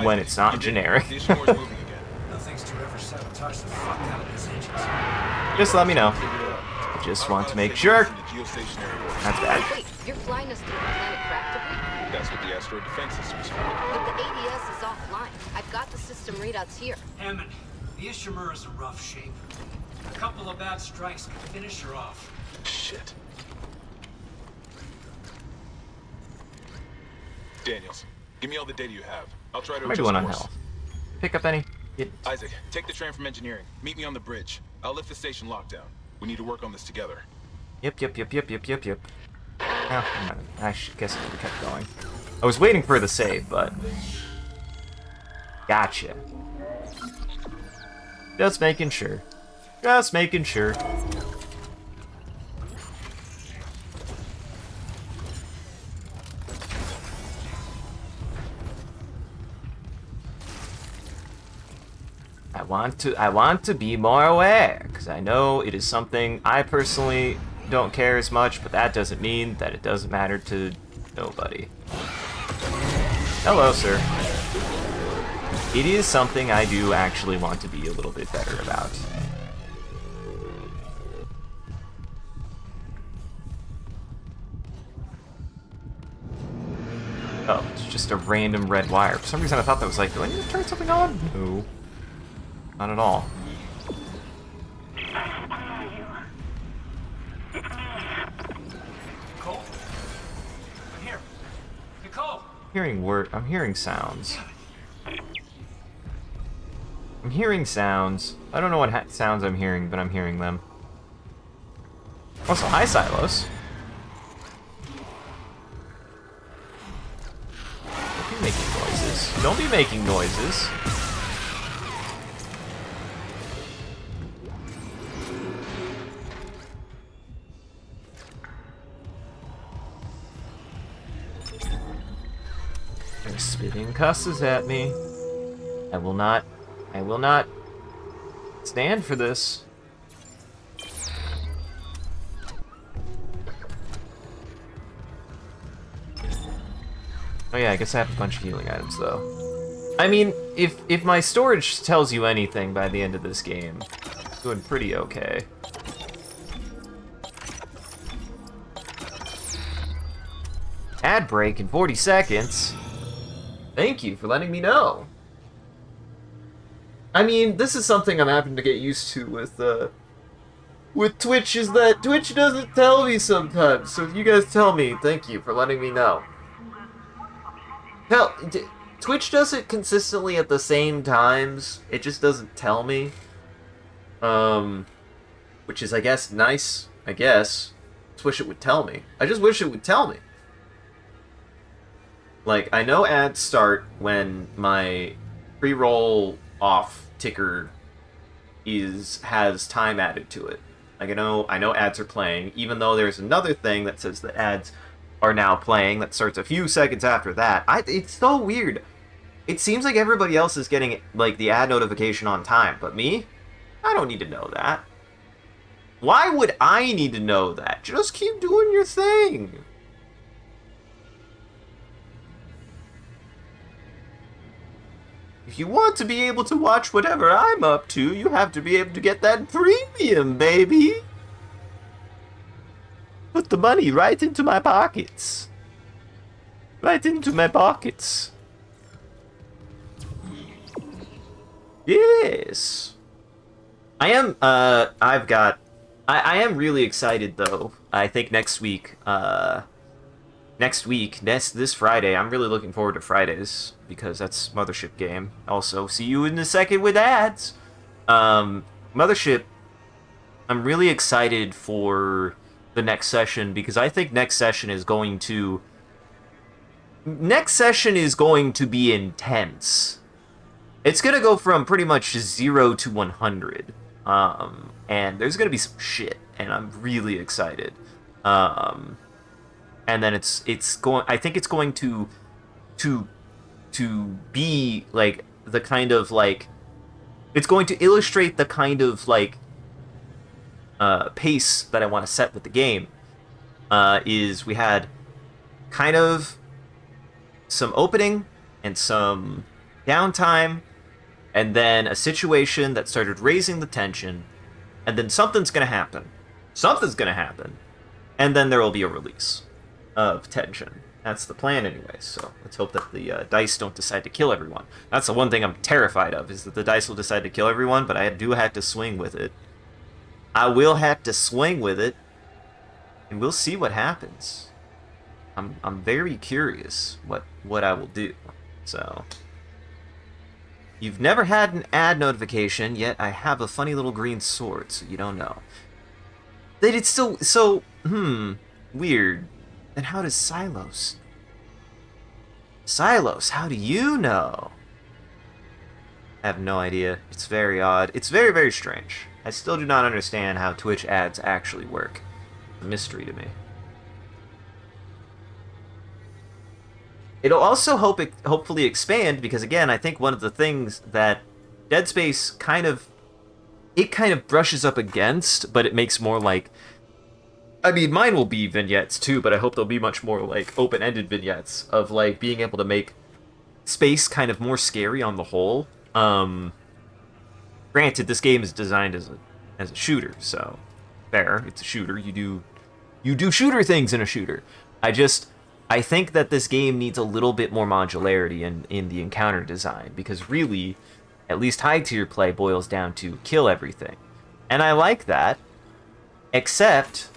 when it's not generic. Nothing's to ever sabotage the fuck out of these engines. Just let me know. I just want to make sure. That's bad. Wait, you're flying us through the planet craft debris? That's what the asteroid defense system is for. But the ADS is offline. I've got the system readouts here. Hammond, the Ishimura is in rough shape. A couple of bad strikes can finish her off. Shit. Daniels, give me all the data you have. I'll try to Am I adjust doing on course. health? Pick up any? Isaac, take the train from engineering. Meet me on the bridge. I'll lift the station lockdown. We need to work on this together. Yep. Oh, I guess I could have kept going. I was waiting for the save, but... Gotcha. Just making sure. Just making sure. I want to be more aware, because I know it is something I personally don't care as much, but that doesn't mean that it doesn't matter to nobody. Hello, sir. It is something I do actually want to be a little bit better about. Oh, it's just a random red wire. For some reason I thought that was like, do I need to turn something on? No. Not at all. Nicole? I'm here. Nicole! I'm hearing sounds. I'm hearing sounds. I don't know what sounds I'm hearing, but I'm hearing them. Also, hi, Silos. Don't be making noises. Don't be making noises. They're spitting cusses at me. I will not stand for this. Oh yeah, I guess I have a bunch of healing items though. I mean, if my storage tells you anything by the end of this game, I'm doing pretty okay. Ad break in 40 seconds. Thank you for letting me know. I mean, this is something I'm having to get used to with Twitch, is that Twitch doesn't tell me sometimes. So if you guys tell me, thank you for letting me know. Hell, Twitch does it consistently at the same times. It just doesn't tell me. Which is, I guess, nice. I guess. Just wish it would tell me. I just wish it would tell me. Like, I know ads start when my pre-roll off ticker has time added to it. Like, I know ads are playing, even though there's another thing that says that ads are now playing that starts a few seconds after that. It's so weird. It seems like everybody else is getting, like, the ad notification on time, but me? I don't need to know that. Why would I need to know that? Just keep doing your thing. If you want to be able to watch whatever I'm up to, you have to be able to get that premium, baby. Put the money right into my pockets. Right into my pockets. Yes. I am, I am really excited, though. I think this Friday, I'm really looking forward to Fridays, because that's Mothership game. Also, see you in a second with ads. Mothership, I'm really excited for the next session, because I think next session is going to be intense. It's gonna go from pretty much 0 to 100. And there's gonna be some shit, and I'm really excited. And then I think it's going to be like the kind of like, it's going to illustrate the kind of like pace that I want to set with the game. Is we had kind of some opening and some downtime, and then a situation that started raising the tension, and then something's gonna happen. And then there will be a release of tension. That's the plan anyway, so let's hope that the dice don't decide to kill everyone. That's the one thing I'm terrified of, is that the dice will decide to kill everyone, but I do have to swing with it. I will have to swing with it, and we'll see what happens. I'm very curious what I will do, so... You've never had an ad notification, yet I have a funny little green sword, so you don't know. That it's so weird. Then how does Silos, how do you know? I have no idea. It's very odd. It's very, very strange. I still do not understand how Twitch ads actually work. It's a mystery to me. It'll also hopefully expand, because again, I think one of the things that Dead Space kind of brushes up against, but it makes more like, I mean, mine will be vignettes too, but I hope they'll be much more like open-ended vignettes of like being able to make space kind of more scary on the whole. Granted, this game is designed as a shooter, so fair. It's a shooter. You do shooter things in a shooter. I think that this game needs a little bit more modularity in the encounter design, because really, at least high-tier play boils down to kill everything. And I like that, except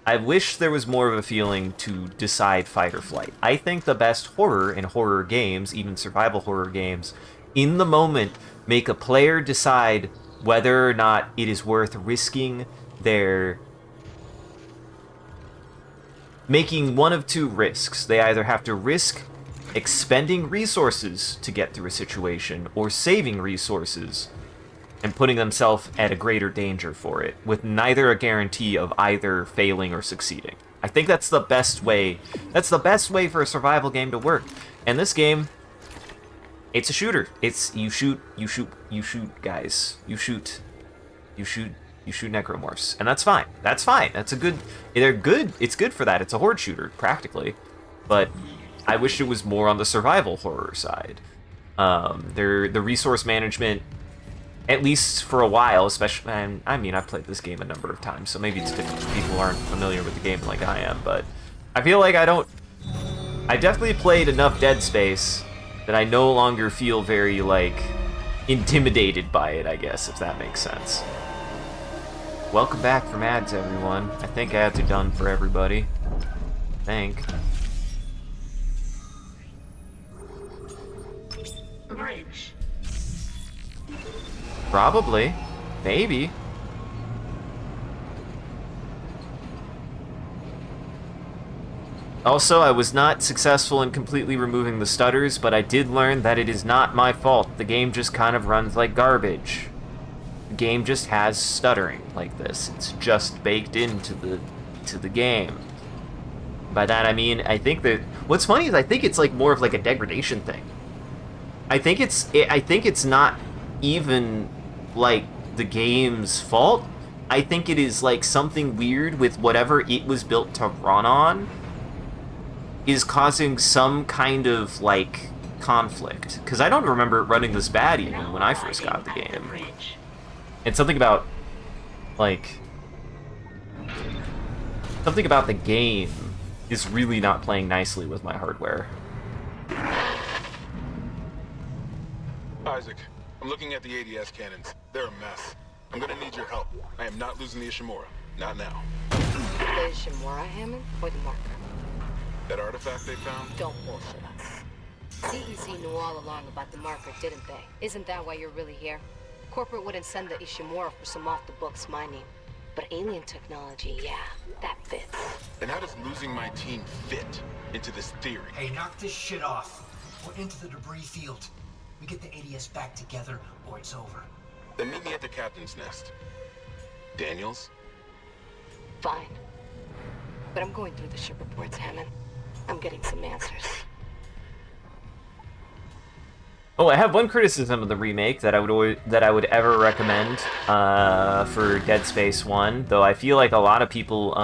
I wish there was more of a feeling to decide fight or flight. I think the best horror in horror games, even survival horror games, in the moment, make a player decide whether or not it is worth risking their... making one of two risks. They either have to risk expending resources to get through a situation, or saving resources and putting themselves at a greater danger for it, with neither a guarantee of either failing or succeeding. I think that's the best way. That's the best way for a survival game to work. And this game, it's a shooter. It's you shoot guys. You shoot necromorphs, and that's fine. That's fine. That's a good... They're good. It's good for that. It's a horde shooter, practically. But I wish it was more on the survival horror side. The resource management, at least for a while, especially... I mean, I've played this game a number of times, so maybe it's different if people aren't familiar with the game like I am, but I feel like I definitely played enough Dead Space that I no longer feel very, like, intimidated by it, I guess, if that makes sense. Welcome back from ads, everyone. I think ads are done for everybody. I think. Bridge. Probably. Maybe. Also, I was not successful in completely removing the stutters, but I did learn that it is not my fault. The game just kind of runs like garbage. The game just has stuttering like this. It's just baked into the game. By that I mean, I think that what's funny is I think it's like more of like a degradation thing. I think it's not even like the game's fault. I think it is like something weird with whatever it was built to run on is causing some kind of like conflict. Because I don't remember it running this bad even when I first got the game. And something about like something about the game is really not playing nicely with my hardware. Isaac, I'm looking at the ADS cannons. They're a mess. I'm gonna need your help. I am not losing the Ishimura. Not now. The Ishimura, Hammond, or the marker? That artifact they found? Don't bullshit us. CEC knew all along about the marker, didn't they? Isn't that why you're really here? Corporate wouldn't send the Ishimura for some off-the-books mining. But alien technology, yeah, that fits. And how does losing my team fit into this theory? Hey, knock this shit off. We're into the debris field. We get the ADS back together, or it's over. Then meet me at the captain's nest. Daniels? Fine. But I'm going through the ship reports, Hammond. I'm getting some answers. Oh, I have one criticism of the remake that I would ever recommend for Dead Space 1, though I feel like a lot of people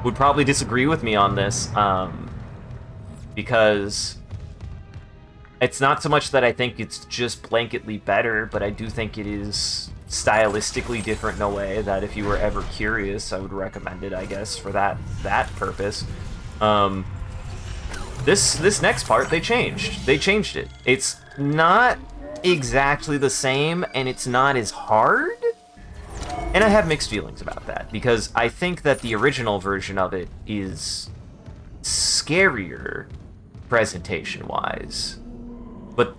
would probably disagree with me on this, because it's not so much that I think it's just blanketly better, but I do think it is stylistically different in a way that if you were ever curious, I would recommend it, I guess, for that purpose. This next part, they changed. They changed it. It's not exactly the same, and it's not as hard. And I have mixed feelings about that, because I think that the original version of it is scarier presentation-wise. But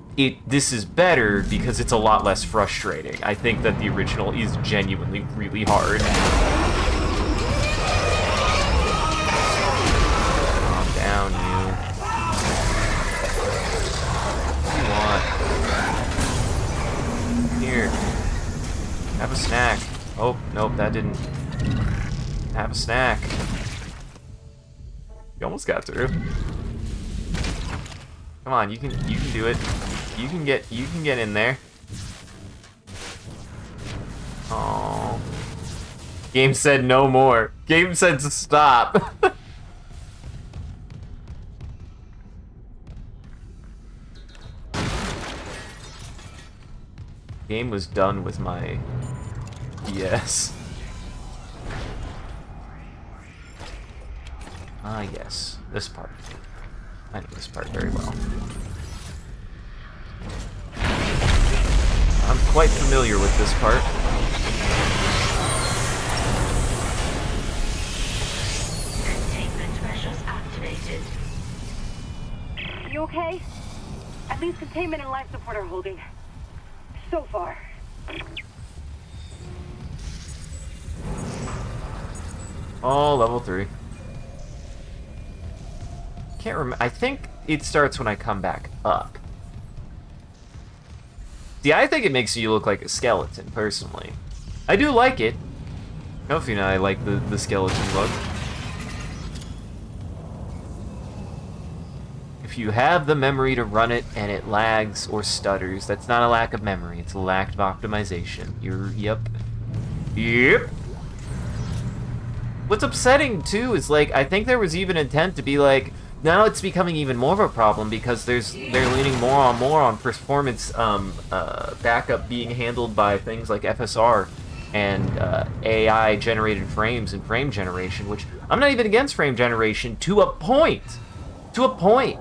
this is better because it's a lot less frustrating. I think that the original is genuinely really hard. Calm down, you. What do you want? Here. Have a snack. Oh, nope, that didn't. Have a snack. You almost got through. Come on, you can do it. You can get in there. Oh. Game said no more. Game said to stop. Game was done with my yes. Ah, yes. This part. I know this part very well. I'm quite familiar with this part. Containment measures activated. You okay? At least containment and life support are holding. So far. Oh, level 3. Can't remember. I think it starts when I come back up. See, I think it makes you look like a skeleton, personally. I do like it. Kofi and I like the skeleton look. If you have the memory to run it and it lags or stutters, that's not a lack of memory, it's a lack of optimization. Yep. What's upsetting, too, is, like, I think there was even intent to be like, now it's becoming even more of a problem because they're leaning more on performance backup being handled by things like FSR and AI generated frames and frame generation, which I'm not even against frame generation to a point. To a point.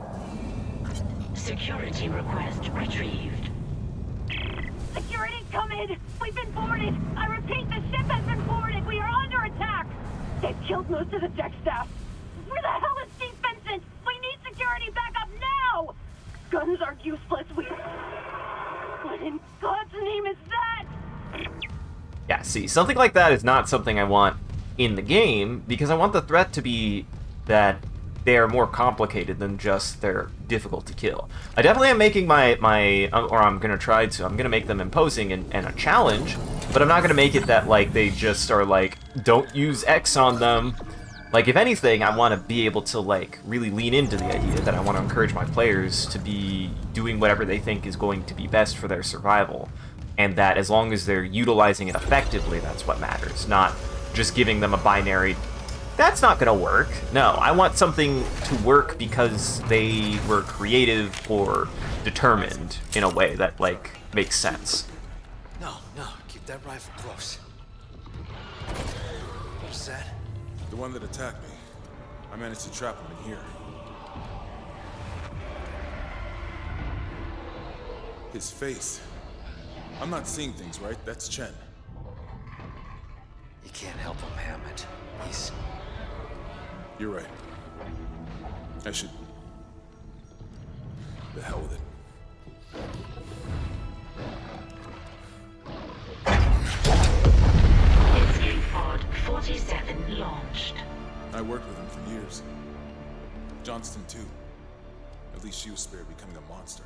Security request retrieved. Security, come in! We've been boarded! I repeat, the ship has been boarded! We are under attack! They've killed most of the deck staff! Where the hell is Steve Vincent? We need security backup now! Guns are useless. What in God's name is that? Yeah, see, something like that is not something I want in the game, because I want the threat to be that they are more complicated than just they're difficult to kill. I definitely am making or I'm going to try to, I'm going to make them imposing and a challenge, but I'm not going to make it that, like, they just are like, don't use X on them, Like, if anything, I want to be able to, like, really lean into the idea that I want to encourage my players to be doing whatever they think is going to be best for their survival. And that as long as they're utilizing it effectively, that's what matters. Not just giving them a binary, that's not going to work. No, I want something to work because they were creative or determined in a way that, like, makes sense. No, keep that rifle close. What was that? The one that attacked me. I managed to trap him in here. His face. I'm not seeing things, right? That's Chen. You can't help him, Hammond. He's... You're right. I should... The hell with it. Escape pod 47 launched. I worked with him for years. Johnston, too. At least she was spared becoming a monster.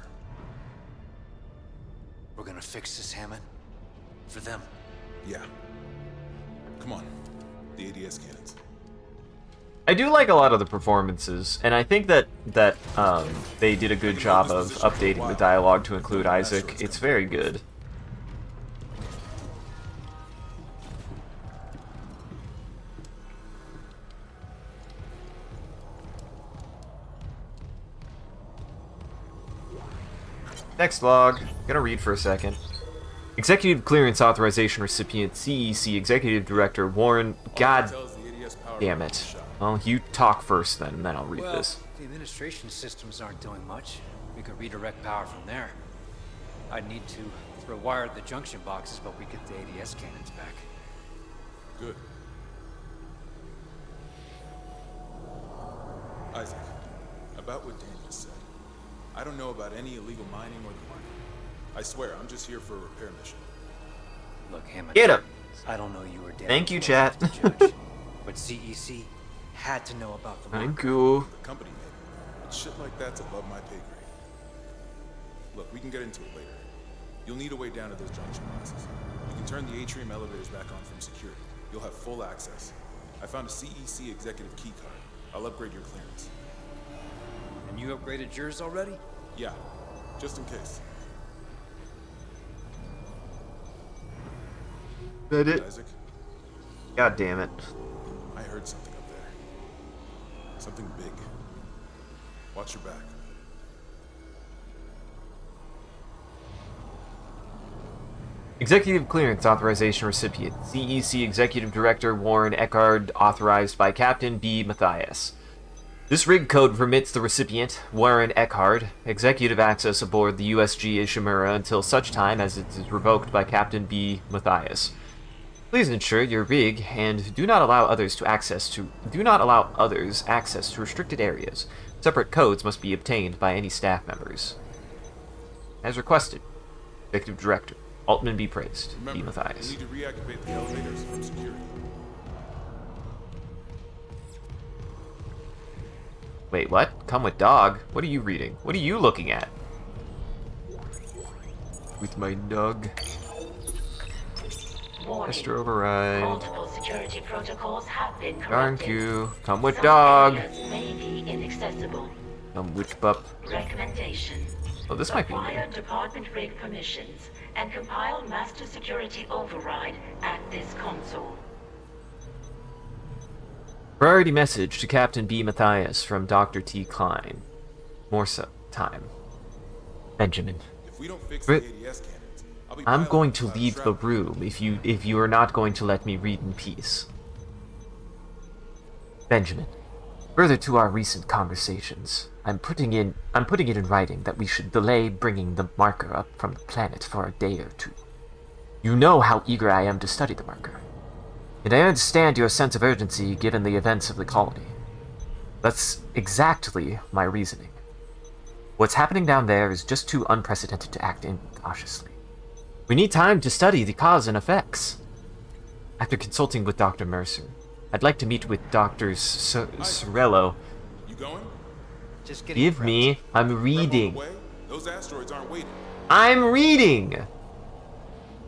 We're gonna fix this, Hammond. For them. Yeah. Come on. The ADS cannons. I do like a lot of the performances, and I think that they did a good job of updating the dialogue to include Isaac. It's very good. Next log. Gonna read for a second. Executive Clearance Authorization Recipient, CEC Executive Director Warren. God damn it. Well, you talk first then, and then I'll read this. The administration systems aren't doing much. We could redirect power from there. I'd need to throw wire at the junction boxes, but we get the ADS cannons back. Good. Isaac, about what Dan just said. I don't know about any illegal mining or the market. I swear, I'm just here for a repair mission. Look, Hammond. Get him! I don't know you or Dan. Thank you, chat. Judge, but CEC had to know about the marker. Thank you. The company made it. But shit like that's above my pay grade. Look, we can get into it later. You'll need a way down to those junction boxes. You can turn the atrium elevators back on from security. You'll have full access. I found a CEC executive key card. I'll upgrade your clearance. And you upgraded yours already? Yeah, just in case. That it? Isaac, God damn it. I heard something up there. Something big. Watch your back. Executive Clearance Authorization Recipient, CEC Executive Director Warren Eckard, authorized by Captain B. Matthias. This rig code permits the recipient, Warren Eckard, executive access aboard the USG Ishimura until such time as it is revoked by Captain B. Matthias. Please ensure your rig and do not allow others access to restricted areas. Separate codes must be obtained by any staff members. As requested, Executive Director. Altman be praised. Remember, B. Matthias. you need to reactivate the elevators from security. Wait, what? Come with dog? What are you reading? What are you looking at? With my dog. Master override. Multiple security protocols have been Thank corrupted. you. Come with Some dog. areas may be inaccessible. Come with pup. Recommendation. Oh, this might be Acquire new. department rig permissions and compile master security override at this console. Priority message to Captain B. Matthias from Dr. T. Klein. More time. Benjamin. If we don't fix Ri- the ADS cannons, I'll be I'm piloting going to without a leave the strap. room if you are not going to let me read in peace. Benjamin. Further to our recent conversations, I'm putting it in writing that we should delay bringing the marker up from the planet for a day or two. You know how eager I am to study the marker, and I understand your sense of urgency given the events of the colony. That's exactly my reasoning. What's happening down there is just too unprecedented to act incautiously. We need time to study the cause and effects. After consulting with Dr. Mercer, I'd like to meet with Dr. Sorello. You going? Just getting Give prepped. me. I'm Grab on reading. the way? Those asteroids aren't waiting. I'm reading!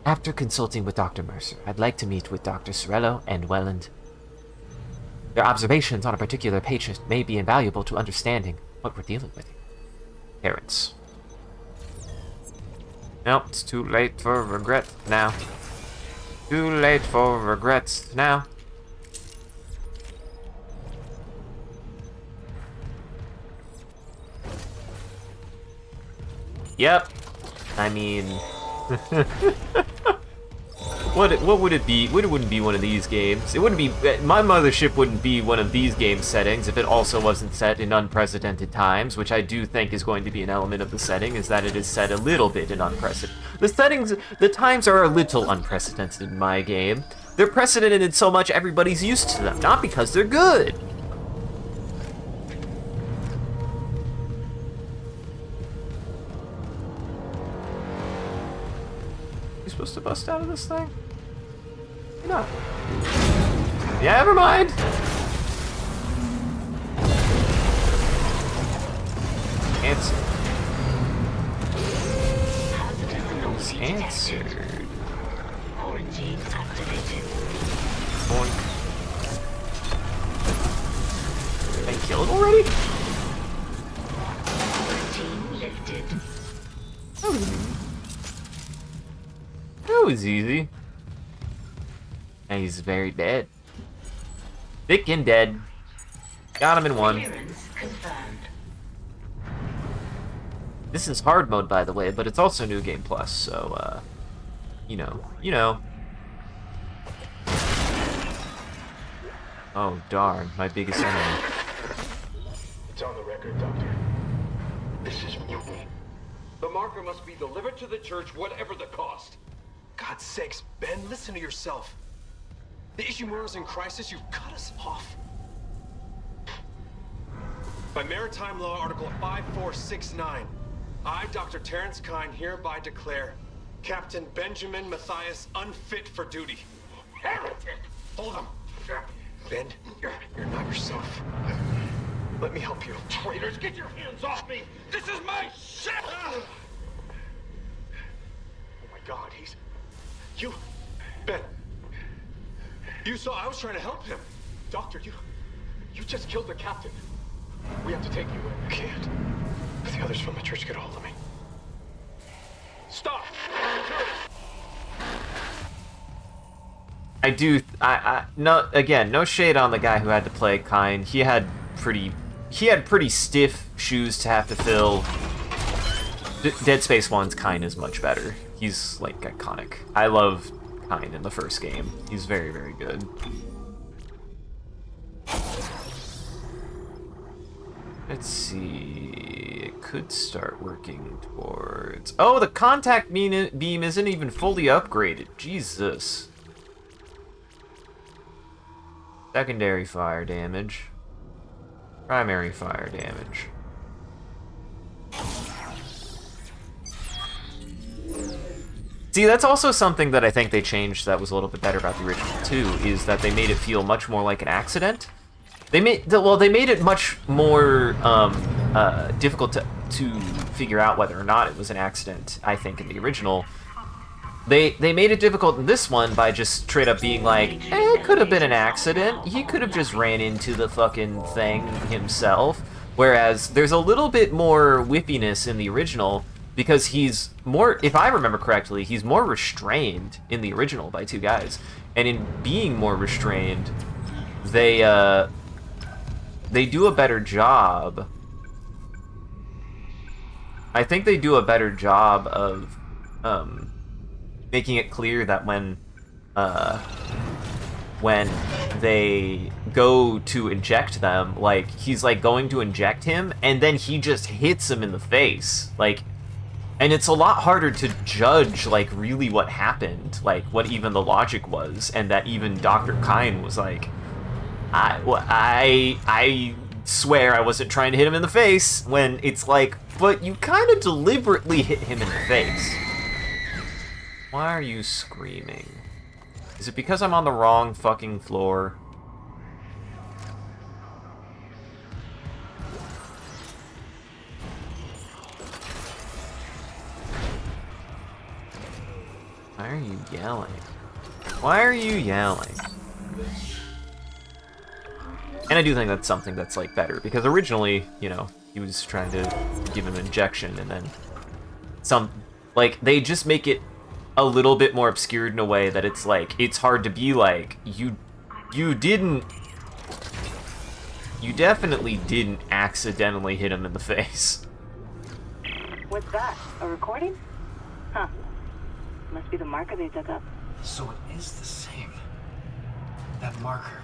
After consulting with Dr. Mercer, I'd like to meet with Dr. Sorello and Welland. Their observations on a particular patient may be invaluable to understanding what we're dealing with. Parents. Nope, it's too late for regret now. Too late for regrets now. Yep. I mean, what would it be? It wouldn't be one of these games. It wouldn't be. My mothership wouldn't be one of these game settings if it also wasn't set in unprecedented times, which I do think is going to be an element of the setting, is that it is set a little bit in unprecedented. The times are a little unprecedented in my game. They're precedented so much everybody's used to them, not because they're good. Supposed to bust out of this thing? You're not. Yeah, never mind. Answer. Answered. Quarantine activated. Boink. Did I kill it already? Quarantine lifted. That was easy. And he's very dead. Thick and dead. Got him in one. Clearance confirmed. This is hard mode, by the way, but it's also New Game Plus, so, you know. Oh, darn, my biggest enemy. It's on the record, Doctor. This is mutiny. The marker must be delivered to the church, whatever the cost. God's sakes, Ben, listen to yourself. The Ishimura's in crisis, you've cut us off. By Maritime Law, Article 5469, I, Dr. Terrence Kine, hereby declare Captain Benjamin Matthias unfit for duty. Heretic! Hold him. Ben, you're not yourself. Let me help you. Traitors, get your hands off me! This is my ship! Oh my God, You... Ben. You saw I was trying to help him. Doctor, you just killed the captain. We have to take you in. I can't. If the others from the church get a hold of me. Stop! No, again, no shade on the guy who had to play Kine. He had pretty stiff shoes to have to fill. Dead Space 1's Kine is much better. He's, like, iconic. I love Kine in the first game. He's very, very good. Let's see... It could start working towards... Oh, the contact beam isn't even fully upgraded. Jesus. Secondary fire damage. Primary fire damage. See, that's also something that I think they changed that was a little bit better about the original too, is that they made it feel much more like an accident. They made it much more difficult to figure out whether or not it was an accident, I think, in the original. They made it difficult in this one by just straight up being like, it could have been an accident. He could have just ran into the fucking thing himself. Whereas there's a little bit more whippiness in the original, because he's more, if I remember correctly, he's more restrained in the original by two guys. And in being more restrained, they do a better job. I think they do a better job of making it clear that when they go to inject them, like, he's like going to inject him, and then he just hits him in the face, like. And it's a lot harder to judge, like, really what happened, like, what even the logic was, and that even Dr. Kine was like, I swear I wasn't trying to hit him in the face, when it's like, but you kind of deliberately hit him in the face. Why are you screaming? Is it because I'm on the wrong fucking floor? Why are you yelling? Why are you yelling? And I do think that's something that's, like, better, because originally, you know, he was trying to give him an injection, and then like, they just make it a little bit more obscured in a way that it's, like, it's hard to be like, you definitely didn't accidentally hit him in the face. What's that? A recording? Huh. Must be the marker they dug up. So it is the same. That marker.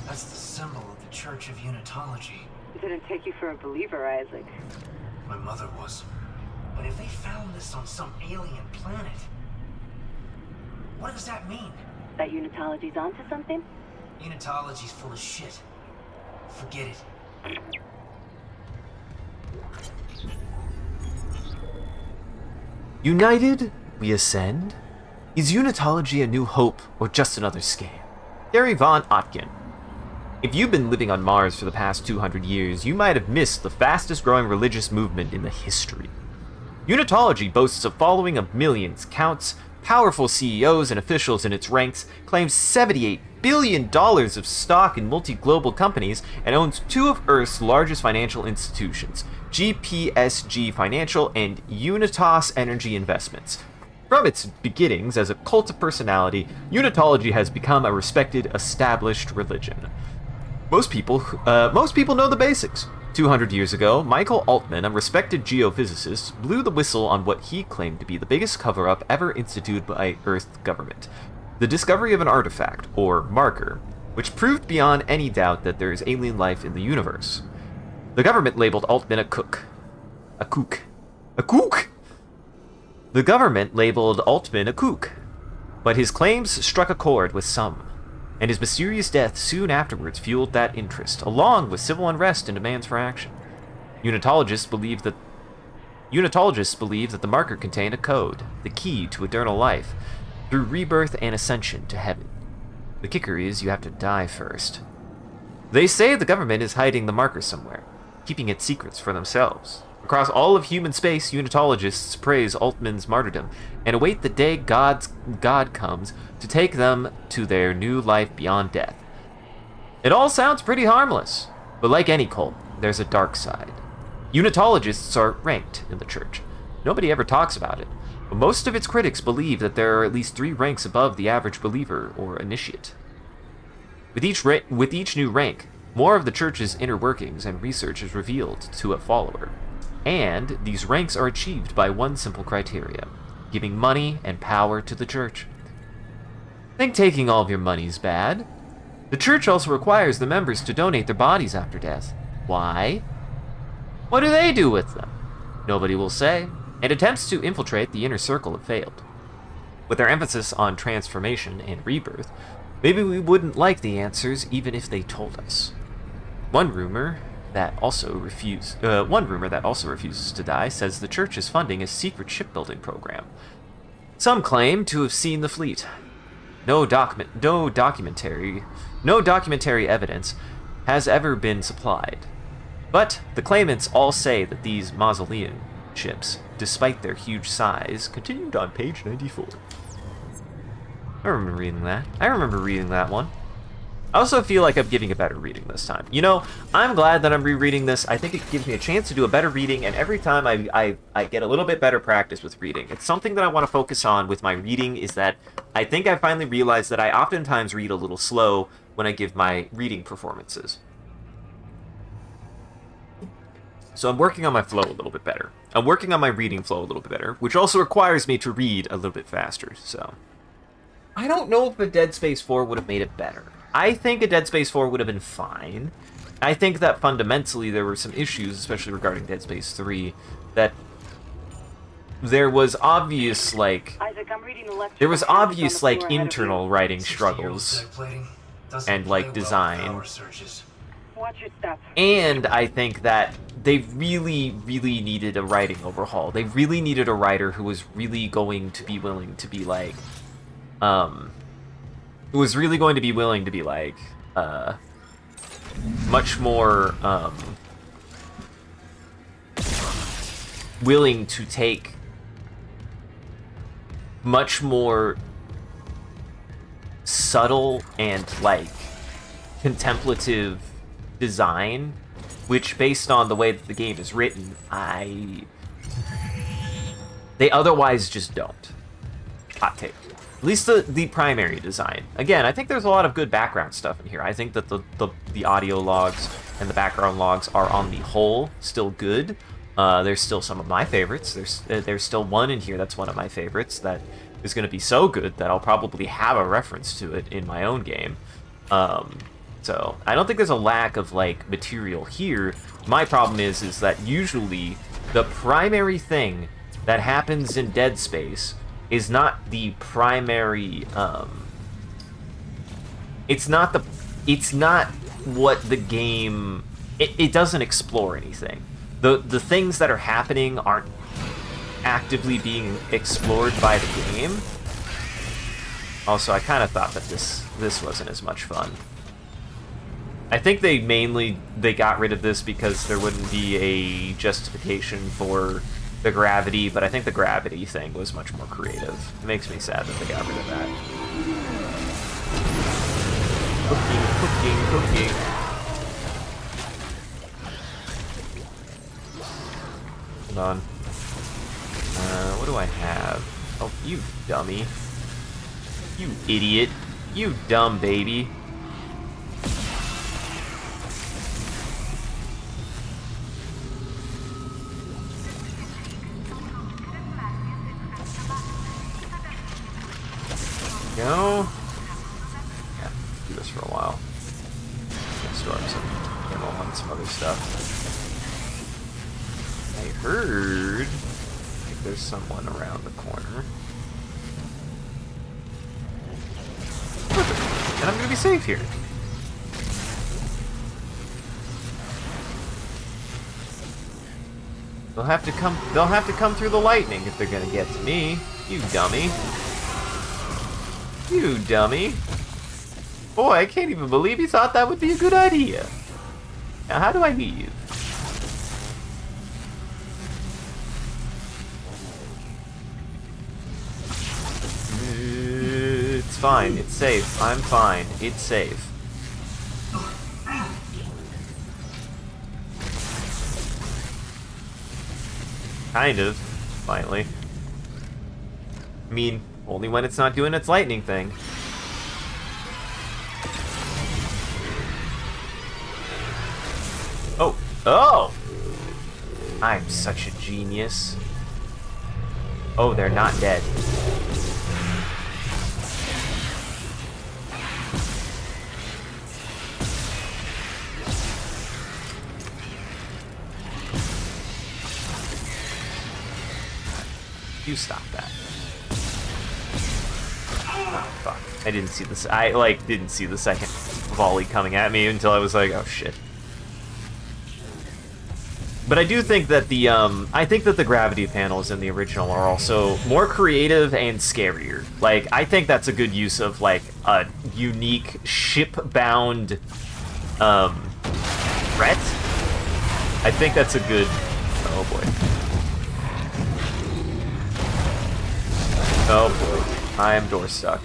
That's the symbol of the Church of Unitology. Didn't take you for a believer, Isaac. My mother was. But if they found this on some alien planet, what does that mean? That Unitology's onto something? Unitology's full of shit. Forget it. United, we ascend? Is Unitology a new hope, or just another scam? Gary Von Otkin. If you've been living on Mars for the past 200 years, you might have missed the fastest growing religious movement in the history. Unitology boasts a following of millions, counts powerful CEOs and officials in its ranks, claims $78 billion of stock in multi-global companies, and owns two of Earth's largest financial institutions, GPSG Financial and Unitas Energy Investments. From its beginnings as a cult of personality, Unitology has become a respected, established religion. Most people know the basics. 200 years ago, Michael Altman, a respected geophysicist, blew the whistle on what he claimed to be the biggest cover-up ever instituted by Earth government. The discovery of an artifact, or marker, which proved beyond any doubt that there is alien life in the universe. The government labeled Altman a kook. A kook. A kook! The government labeled Altman a kook, but his claims struck a chord with some, and his mysterious death soon afterwards fueled that interest, along with civil unrest and demands for action. Unitologists believe that the marker contained a code, the key to eternal life, through rebirth and ascension to heaven. The kicker is you have to die first. They say the government is hiding the marker somewhere, keeping its secrets for themselves. Across all of human space, Unitologists praise Altman's martyrdom and await the day God comes to take them to their new life beyond death. It all sounds pretty harmless, but like any cult, there's a dark side. Unitologists are ranked in the church. Nobody ever talks about it, but most of its critics believe that there are at least 3 ranks above the average believer or initiate. With each new rank, more of the church's inner workings and research is revealed to a follower. And these ranks are achieved by one simple criteria: giving money and power to the church. Think taking all of your money is bad. The church also requires the members to donate their bodies after death. Why? What do they do with them? Nobody will say, and attempts to infiltrate the inner circle have failed. With their emphasis on transformation and rebirth, maybe we wouldn't like the answers even if they told us. One rumor that also refuses to die says the church is funding a secret shipbuilding program. Some claim to have seen the fleet. No documentary evidence has ever been supplied. But the claimants all say that these mausoleum ships, despite their huge size, continued on page 94. I remember reading that one. I also feel like I'm giving a better reading this time. You know, I'm glad that I'm rereading this. I think it gives me a chance to do a better reading, and every time I get a little bit better practice with reading. It's something that I want to focus on with my reading, is that I think I finally realized that I oftentimes read a little slow when I give my reading performances. So I'm working on my flow a little bit better. I'm working on my reading flow a little bit better, which also requires me to read a little bit faster, so. I don't know if a Dead Space 4 would have made it better. I think a Dead Space 4 would have been fine. I think that fundamentally there were some issues, especially regarding Dead Space 3, that there was obvious, like, Isaac, I'm reading the lecture there was from obvious, on the like, floor ahead of internal you. writing struggles and, like, design. Watch your step. And I think that they really, really needed a writing overhaul. They really needed a writer who was really going to be willing to be, like, much more, willing to take much more subtle and, like, contemplative design, which, based on the way that the game is written, they otherwise just don't. Hot take. At least the primary design. Again, I think there's a lot of good background stuff in here. I think that the audio logs and the background logs are, on the whole, still good. There's still some of my favorites. There's still one in here that's one of my favorites that is going to be so good that I'll probably have a reference to it in my own game. So I don't think there's a lack of like material here. My problem is that usually the primary thing that happens in Dead Space is not the primary. It's not what the game. It doesn't explore anything. The things that are happening aren't actively being explored by the game. Also, I kind of thought that this wasn't as much fun. I think they got rid of this because there wouldn't be a justification for the gravity, but I think the gravity thing was much more creative. It makes me sad that they got rid of that. Cooking. Hold on. What do I have? Oh, you dummy. You idiot. You dumb baby. Go. Yeah, do this for a while. Store up some ammo on some other stuff. I heard like there's someone around the corner. Perfect. And I'm gonna be safe here. They'll have to come through the lightning if they're gonna get to me. You dummy. You dummy. Boy, I can't even believe he thought that would be a good idea. Now, how do I leave? It's fine. It's safe. I'm fine. It's safe. Kind of. Finally. I mean, only when it's not doing its lightning thing. Oh! Oh! I'm such a genius. Oh, they're not dead. You stop that. Oh, fuck. I didn't see this. I, didn't see the second volley coming at me until I was like, oh, shit. But I do think that the gravity panels in the original are also more creative and scarier. Like, I think that's a good use of, like, a unique ship-bound, threat. I think that's a good... Oh, boy. Oh, boy. I am door stuck.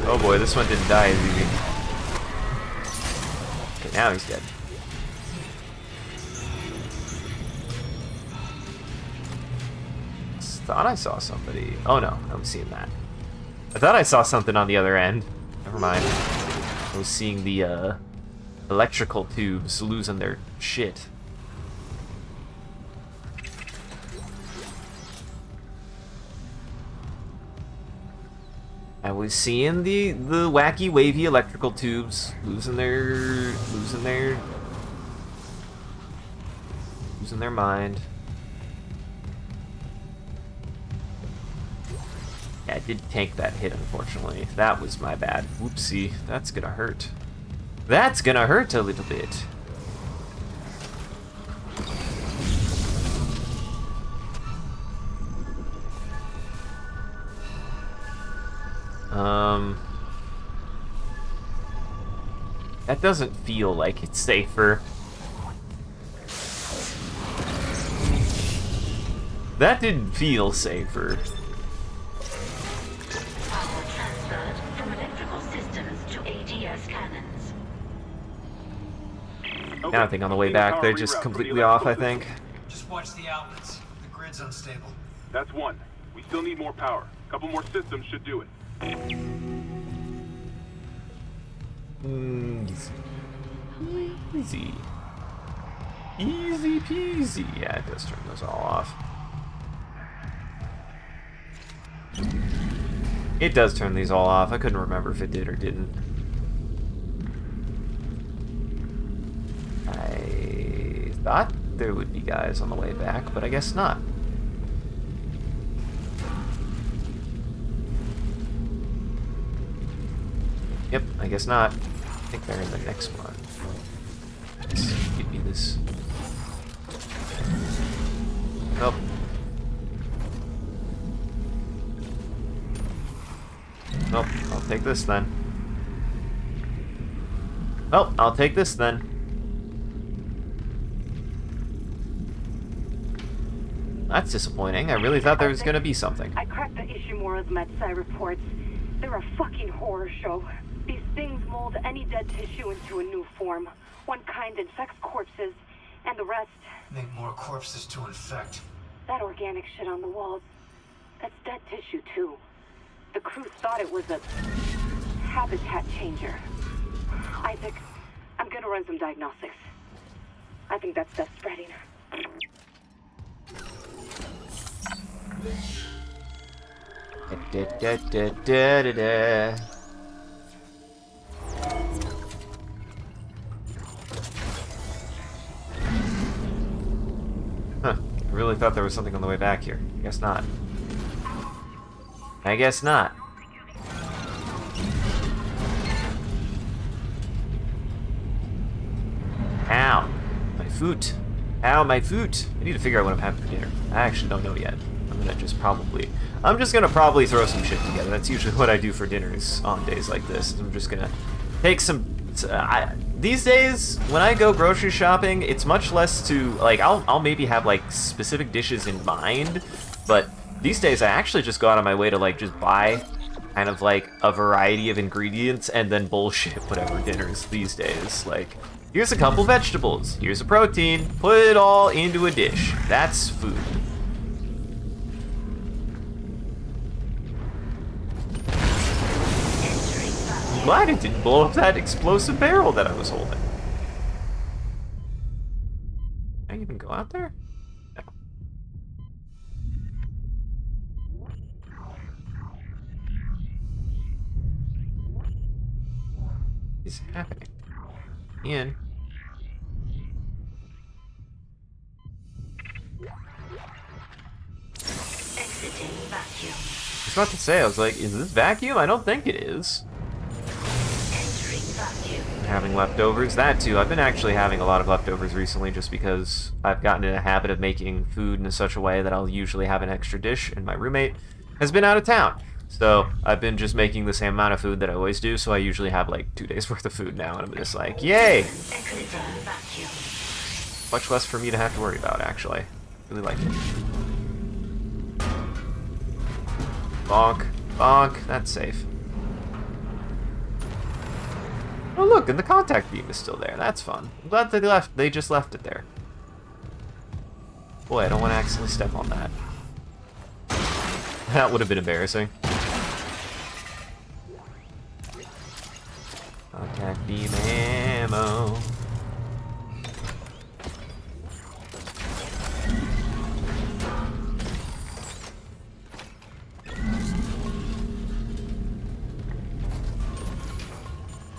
Oh boy, this one didn't die as easy. Okay, now he's dead. Thought I saw somebody. Oh no, I'm seeing that. I thought I saw something on the other end. Never mind. I was seeing the electrical tubes losing their shit. I was seeing the wacky wavy electrical tubes losing their mind. Yeah, I did tank that hit, unfortunately. That was my bad. Whoopsie. That's gonna hurt. That's gonna hurt a little bit. That doesn't feel like it's safer. That didn't feel safer. Power transferred from electrical systems to ADS cannons. Now I think on the way back they're just completely off, I think. Just watch the outlets. The grid's unstable. That's one. We still need more power. A couple more systems should do it. Easy. Easy peasy. Yeah, it does turn those all off. It does turn these all off. I couldn't remember if it did or didn't. I thought there would be guys on the way back, but I guess not. Yep, I guess not. I think they're in the next one. Let's give me this. Nope. Nope, I'll take this then. Well, I'll take this then. That's disappointing. I really thought there was gonna be something. I cracked the Ishimura's MedSci reports. They're a fucking horror show. These things mold any dead tissue into a new form. One kind infects corpses, and the rest... Make more corpses to infect. That organic shit on the walls, that's dead tissue too. The crew thought it was a habitat changer. Isaac, I'm gonna run some diagnostics. I think that's death spreading. Huh. I really thought there was something on the way back here. Guess not. I guess not. Ow. My foot. Ow, my foot. I need to figure out what I'm having for dinner. I actually don't know yet. I'm just gonna probably throw some shit together. That's usually what I do for dinners on days like this. I'm just gonna take some... these days, when I go grocery shopping, it's much less to... Like, I'll maybe have, like, specific dishes in mind, but these days I actually just go out of my way to, like, just buy kind of, like, a variety of ingredients and then bullshit whatever dinners these days. Like, here's a couple vegetables, here's a protein, put it all into a dish. That's food. I'm glad it didn't blow up that explosive barrel that I was holding. Can I even go out there? No. What is happening? Ian. Exiting vacuum. I was about to say, I was like, is this vacuum? I don't think it is. Having leftovers, that too. I've been actually having a lot of leftovers recently just because I've gotten in a habit of making food in such a way that I'll usually have an extra dish, and my roommate has been out of town. So I've been just making the same amount of food that I always do, so I usually have like 2 days worth of food now, and I'm just like, yay! Much less for me to have to worry about, actually. Really like it. Bonk. Bonk. That's safe. Oh look, and the contact beam is still there. That's fun. I'm glad they left. They just left it there. Boy, I don't want to accidentally step on that. That would have been embarrassing. Contact beam ammo.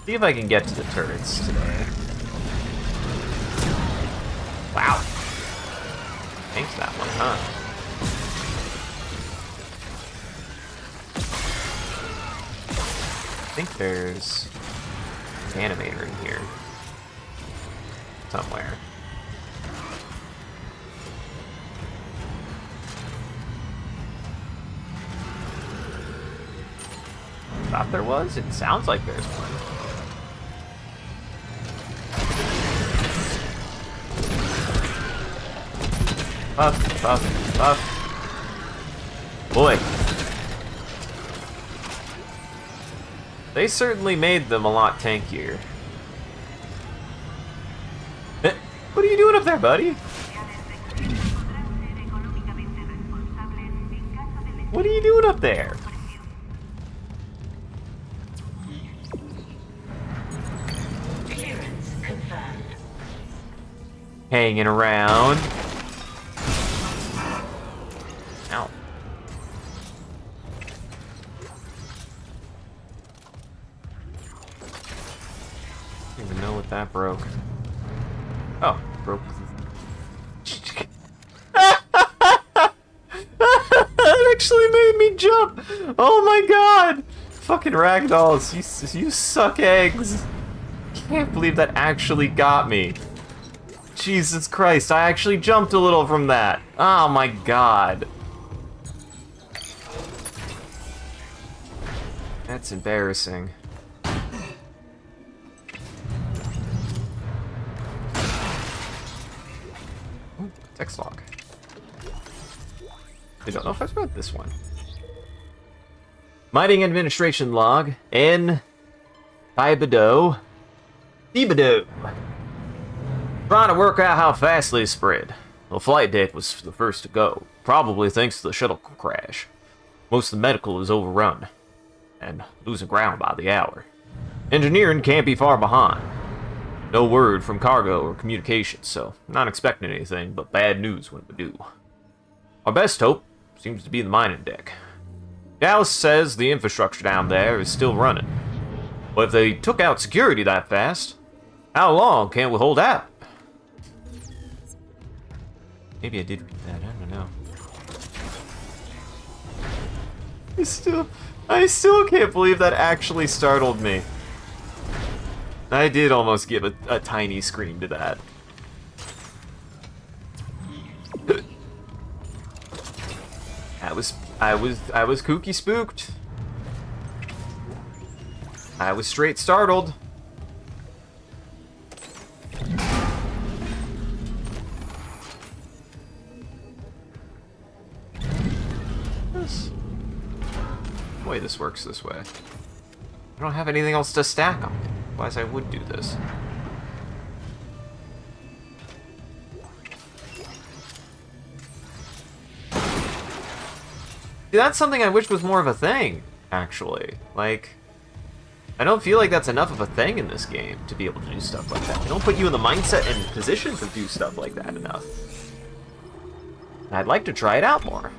See if I can get to the turrets today. Wow. Thanks that one, huh? I think there's an animator in here. Somewhere. Thought there was? It sounds like there's one. Buff, buff, buff. Boy. They certainly made them a lot tankier. What are you doing up there, buddy? What are you doing up there? Clearance confirmed. Hanging around. Ow. I don't even know what that broke. Oh, broke. That actually made me jump! Oh my god! Fucking ragdolls, you suck eggs! Can't believe that actually got me. Jesus Christ, I actually jumped a little from that. Oh my god. That's embarrassing. Ooh, text log. I don't know if I've read this one. Mining Administration log. N. Thibodeau. Trying to work out how fast they spread. The flight deck was the first to go, probably thanks to the shuttle crash. Most of the medical is overrun, and losing ground by the hour. Engineering can't be far behind. No word from cargo or communications, so not expecting anything but bad news when we do. Our best hope seems to be the mining deck. Dallas says the infrastructure down there is still running. But if they took out security that fast, how long can we hold out? Maybe I did read that, I don't know. I still can't believe that actually startled me. I did almost give a tiny scream to that. I was kooky spooked. I was straight startled. The way this works this way. I don't have anything else to stack on. Otherwise I would do this. See, that's something I wish was more of a thing, actually. Like, I don't feel like that's enough of a thing in this game to be able to do stuff like that. They don't put you in the mindset and position to do stuff like that enough. I'd like to try it out more.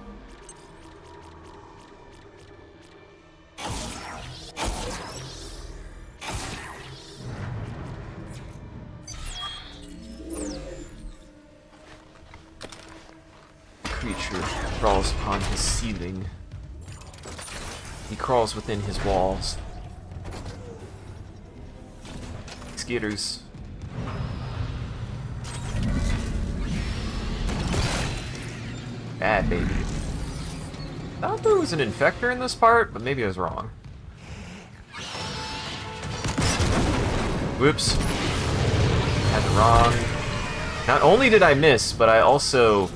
Creature crawls upon his ceiling. He crawls within his walls. Skitters. Bad baby. I thought there was an infector in this part, but maybe I was wrong. Whoops. Had it wrong. Not only did I miss, but I also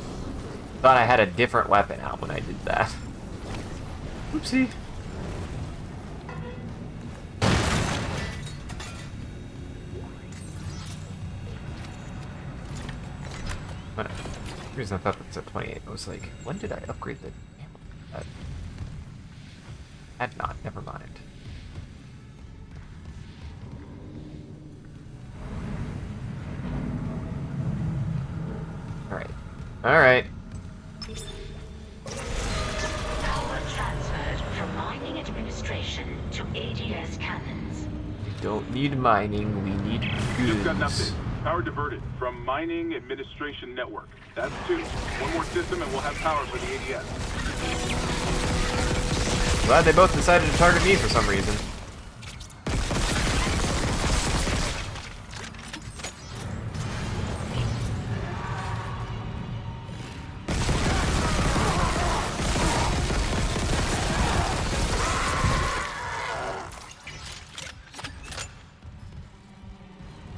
thought I had a different weapon out when I did that. Oopsie. The reason I thought that's at 28, I was like, when did I upgrade the ammo? Had not, never mind. Alright. Alright. Power transferred from mining administration to ADS cannons. We don't need mining, we need Just got goods. nothing. Power diverted from mining administration network. That's 2. One more system and we'll have power for the ADS. Glad they both decided to target me for some reason.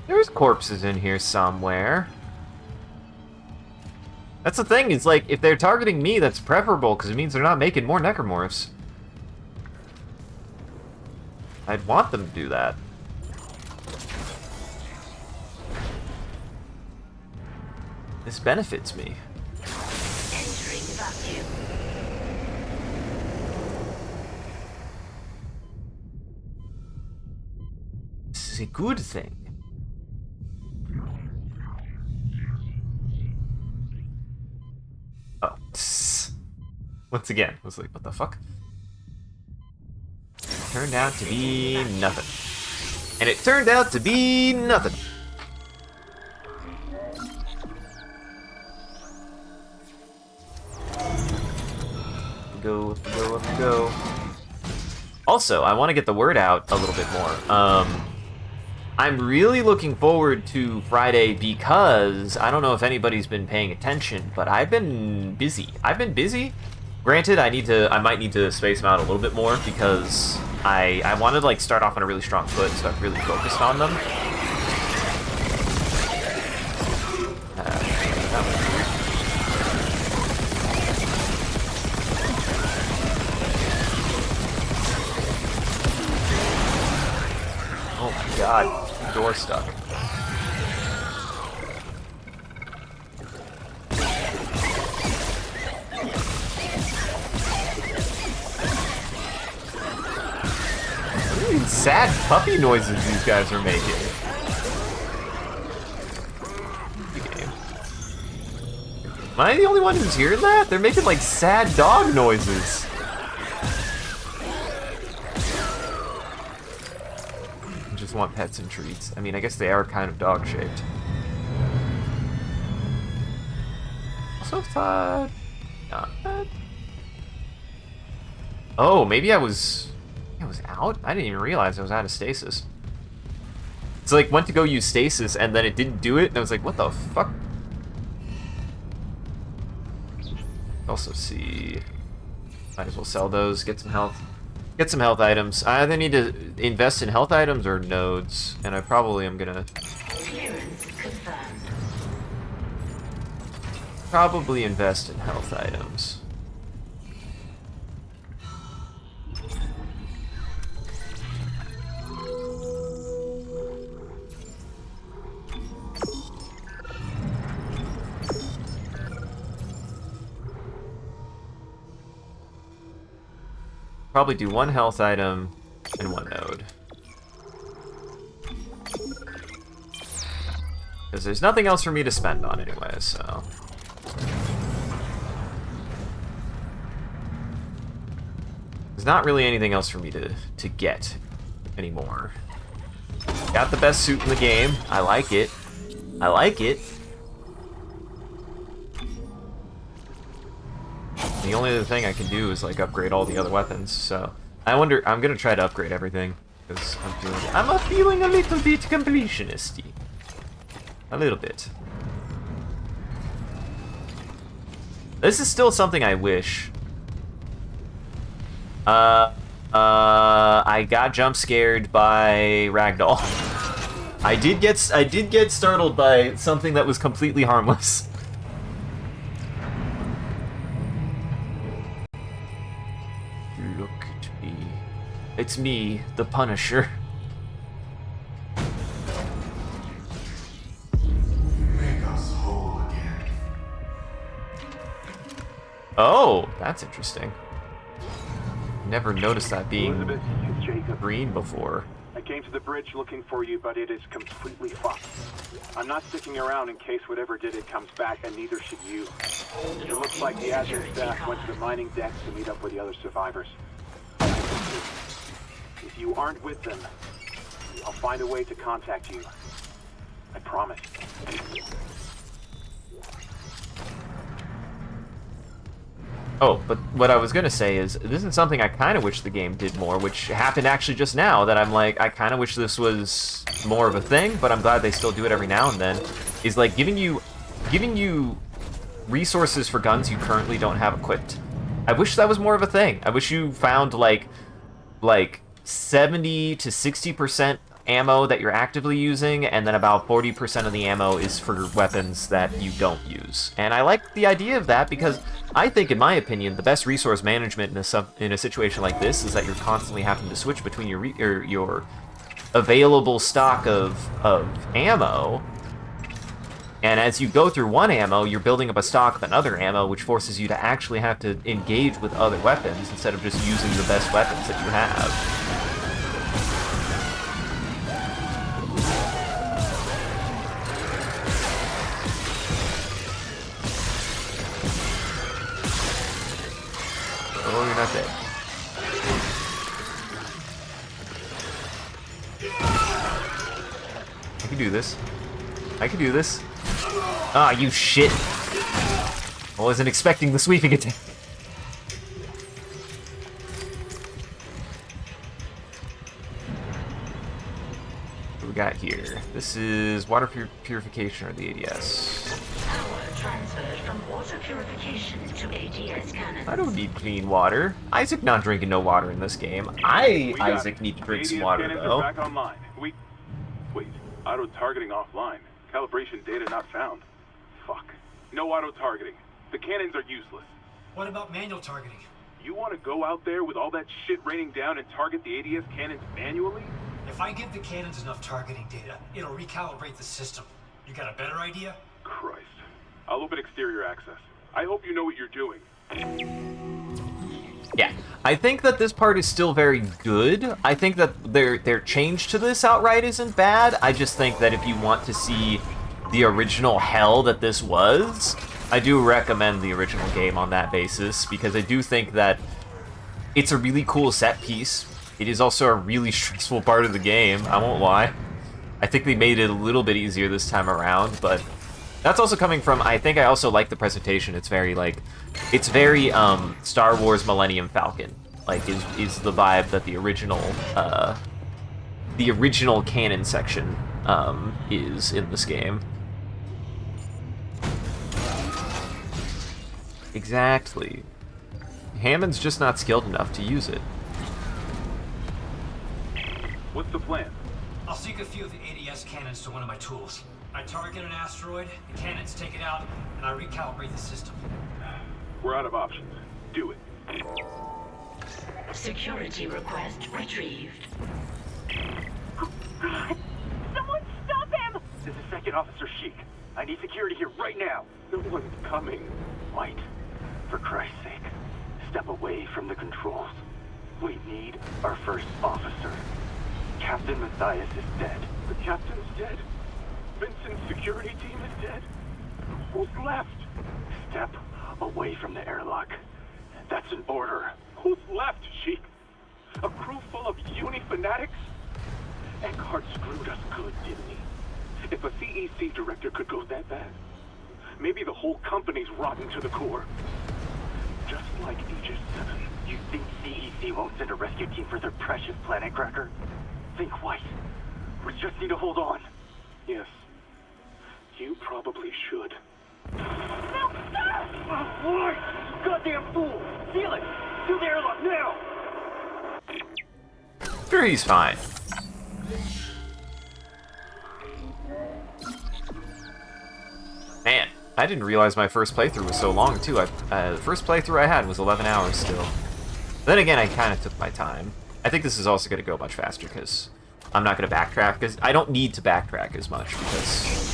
There's corpses in here somewhere. That's the thing, is like, if they're targeting me, that's preferable, because it means they're not making more necromorphs. I'd want them to do that. This benefits me. Entering vacuum. This is a good thing. Oh. Once again, I was like, what the fuck? Turned out to be nothing. And it turned out to be nothing. Go, go, up, go. Also, I want to get the word out a little bit more. I'm really looking forward to Friday because I don't know if anybody's been paying attention, but I've been busy. Granted, I might need to space them out a little bit more because I wanted to like start off on a really strong foot, so I've really focused on them. Oh my god, door stuck. What are these sad puppy noises these guys are making? Am I the only one who's hearing that? They're making like sad dog noises. Just want pets and treats. I mean, I guess they are kind of dog-shaped. Also thought... not bad. Oh, maybe I was out? I didn't even realize I was out of stasis. It's like, went to go use stasis, and then it didn't do it, and I was like, what the fuck? Also see... might as well sell those, get some health. Get some health items. I either need to invest in health items or nodes, and I probably am gonna... Clearance confirmed. probably invest in health items. Probably do one health item and one node. Because there's nothing else for me to spend on anyway, so... there's not really anything else for me to get anymore. Got the best suit in the game. I like it. I like it. The only other thing I can do is like upgrade all the other weapons, so I wonder. I'm gonna try to upgrade everything because I'm feeling a little bit completionisty, a little bit. This is still something I wish. I got jump scared by Ragdoll. I did get startled by something that was completely harmless. Look at me. It's me, the Punisher. Make us whole again. Oh, that's interesting. Never noticed that being Elizabeth, it's Jacob. green before. I came to the bridge looking for you, but it is completely fucked. I'm not sticking around in case whatever did it comes back, and neither should you. It looks like the Azure staff went to the mining decks to meet up with the other survivors. If you aren't with them, I'll find a way to contact you. I promise. Oh, but what I was gonna say is, this is something I kind of wish the game did more, which happened actually just now, that I'm like, I kind of wish this was more of a thing, but I'm glad they still do it every now and then, is like giving you resources for guns you currently don't have equipped. I wish that was more of a thing. I wish you found like 70 to 60% ammo that you're actively using, and then about 40% of the ammo is for weapons that you don't use. And I like the idea of that because I think, in my opinion, the best resource management in a situation like this is that you're constantly having to switch between your available stock of ammo. And as you go through one ammo, you're building up a stock of another ammo, which forces you to actually have to engage with other weapons instead of just using the best weapons that you have. Oh, you're not dead. I can do this. I can do this. Ah, you shit. I wasn't expecting the sweeping attack. What do we got here? This is water purification or the ADS. Power transferred from water purification to ADS cannon. I don't need clean water. Isaac not drinking no water in this game. Isaac, need to drink some water, ADS though. cannons are back online. Wait, auto-targeting offline. Calibration data not found. Fuck. No auto-targeting. The cannons are useless. What about manual targeting? You want to go out there with all that shit raining down and target the ADS cannons manually? If I give the cannons enough targeting data, it'll recalibrate the system. You got a better idea? Christ. I'll open exterior access. I hope you know what you're doing. Yeah, I think that this part is still very good. I think that their change to this outright isn't bad. I just think that if you want to see the original hell that this was, I do recommend the original game on that basis, because I do think that it's a really cool set piece. It is also a really stressful part of the game, I won't lie. I think they made it a little bit easier this time around, but that's also coming from, I think I also like the presentation. It's very, Star Wars Millennium Falcon, is the vibe that the original canon section, is in this game. Exactly. Hammond's just not skilled enough to use it. What's the plan? I'll sync a few of the ADS cannons to one of my tools. I target an asteroid, the cannons take it out, and I recalibrate the system. We're out of options. Do it. Security request retrieved. God! Someone stop him! This is Second Officer Sheik. I need security here right now. No one's coming. White, for Christ's sake, step away from the controls. We need our first officer. Captain Matthias is dead. The captain's dead. Vincent's security team is dead. Who's left? Step away from the airlock. That's an order. Who's left, Sheik? A crew full of uni fanatics? Eckhart screwed us good, didn't he? If a CEC director could go that bad, maybe the whole company's rotten to the core. Just like Aegis 7. You think CEC won't send a rescue team for their precious planet cracker? Think White. We just need to hold on. Yes. You probably should. No, stop! What? Goddamn fool! Seal it! To the airlock now! Sure, he's fine. Man, I didn't realize my first playthrough was so long, too. The first playthrough I had was 11 hours still. Then again, I kind of took my time. I think this is also going to go much faster, because I'm not going to backtrack, because I don't need to backtrack as much, because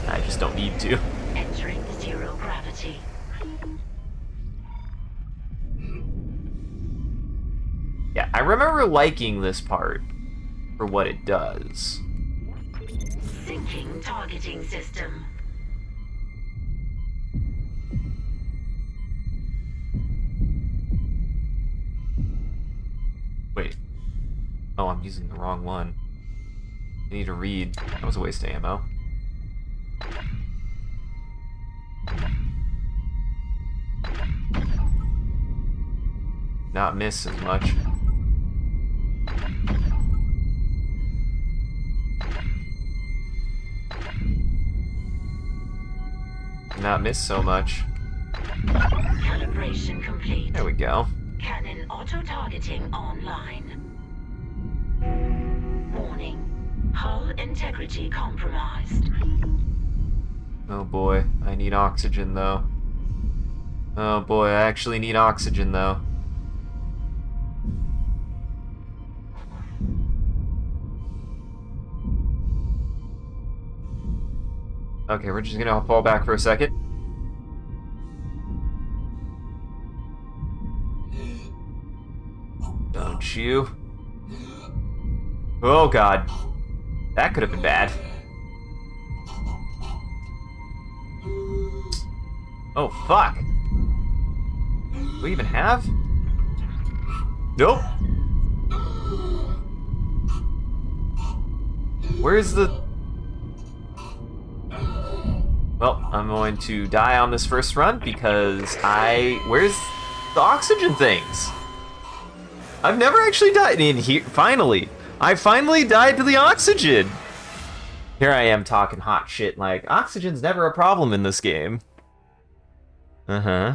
I just don't need to. Entering zero gravity. Yeah, I remember liking this part for what it does. Syncing targeting system. Wait. Oh, I'm using the wrong one. I need to read. That was a waste of ammo. Not miss as much. Not miss so much. Calibration complete. There we go. Cannon auto-targeting online. Warning. Hull integrity compromised. Oh boy, I need oxygen though. Oh boy, I actually need oxygen though. Okay, we're just gonna fall back for a second. Don't you? Oh god. That could have been bad. Oh fuck. Do we even have? Nope. Where's the... Well, I'm going to die on this first run because where's the oxygen things? I've never actually died in here. Finally. I finally died to the oxygen. Here I am talking hot shit like, oxygen's never a problem in this game. Uh-huh.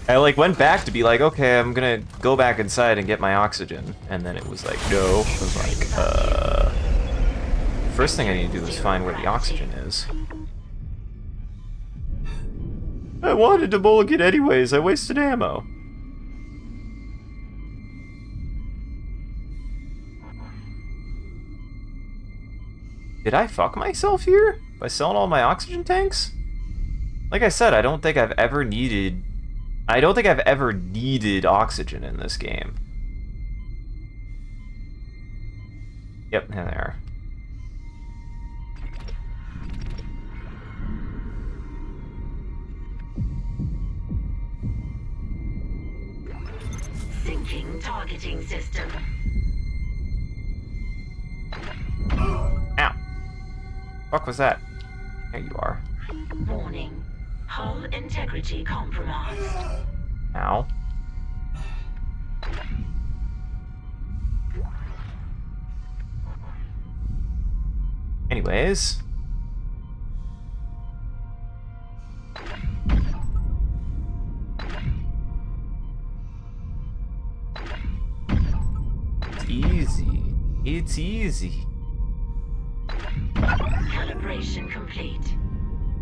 I like went back to be like, okay, I'm gonna go back inside and get my oxygen. And then it was like, no. I was like, first thing I need to do is find where the oxygen is. I wanted to mulligan anyways, I wasted ammo. Did I fuck myself here? By selling all my oxygen tanks? Like I said, I don't think I've ever needed oxygen in this game. Yep, there they are. Syncing targeting system. Ow. Fuck was that? There you are. Warning. Hull integrity compromised. Ow. Anyways. It's easy. It's easy. Calibration complete.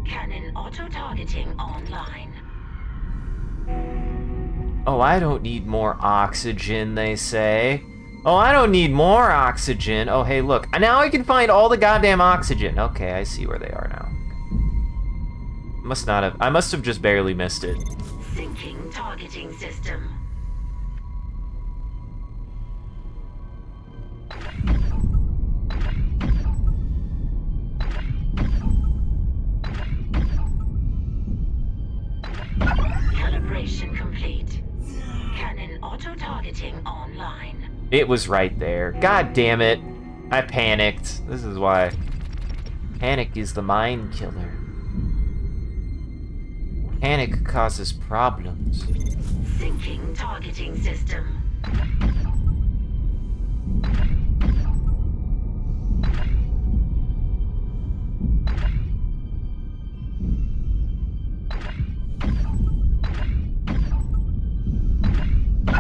Cannon auto-targeting online. Oh, I don't need more oxygen, they say. Oh, I don't need more oxygen. Oh, hey, look. Now I can find all the goddamn oxygen. Okay, I see where they are now. Must not have... I must have just barely missed it. Syncing targeting system. Calibration complete. Cannon auto-targeting online. It was right there. God damn it. I panicked. This is why. Panic is the mind killer. Panic causes problems. Syncing targeting system.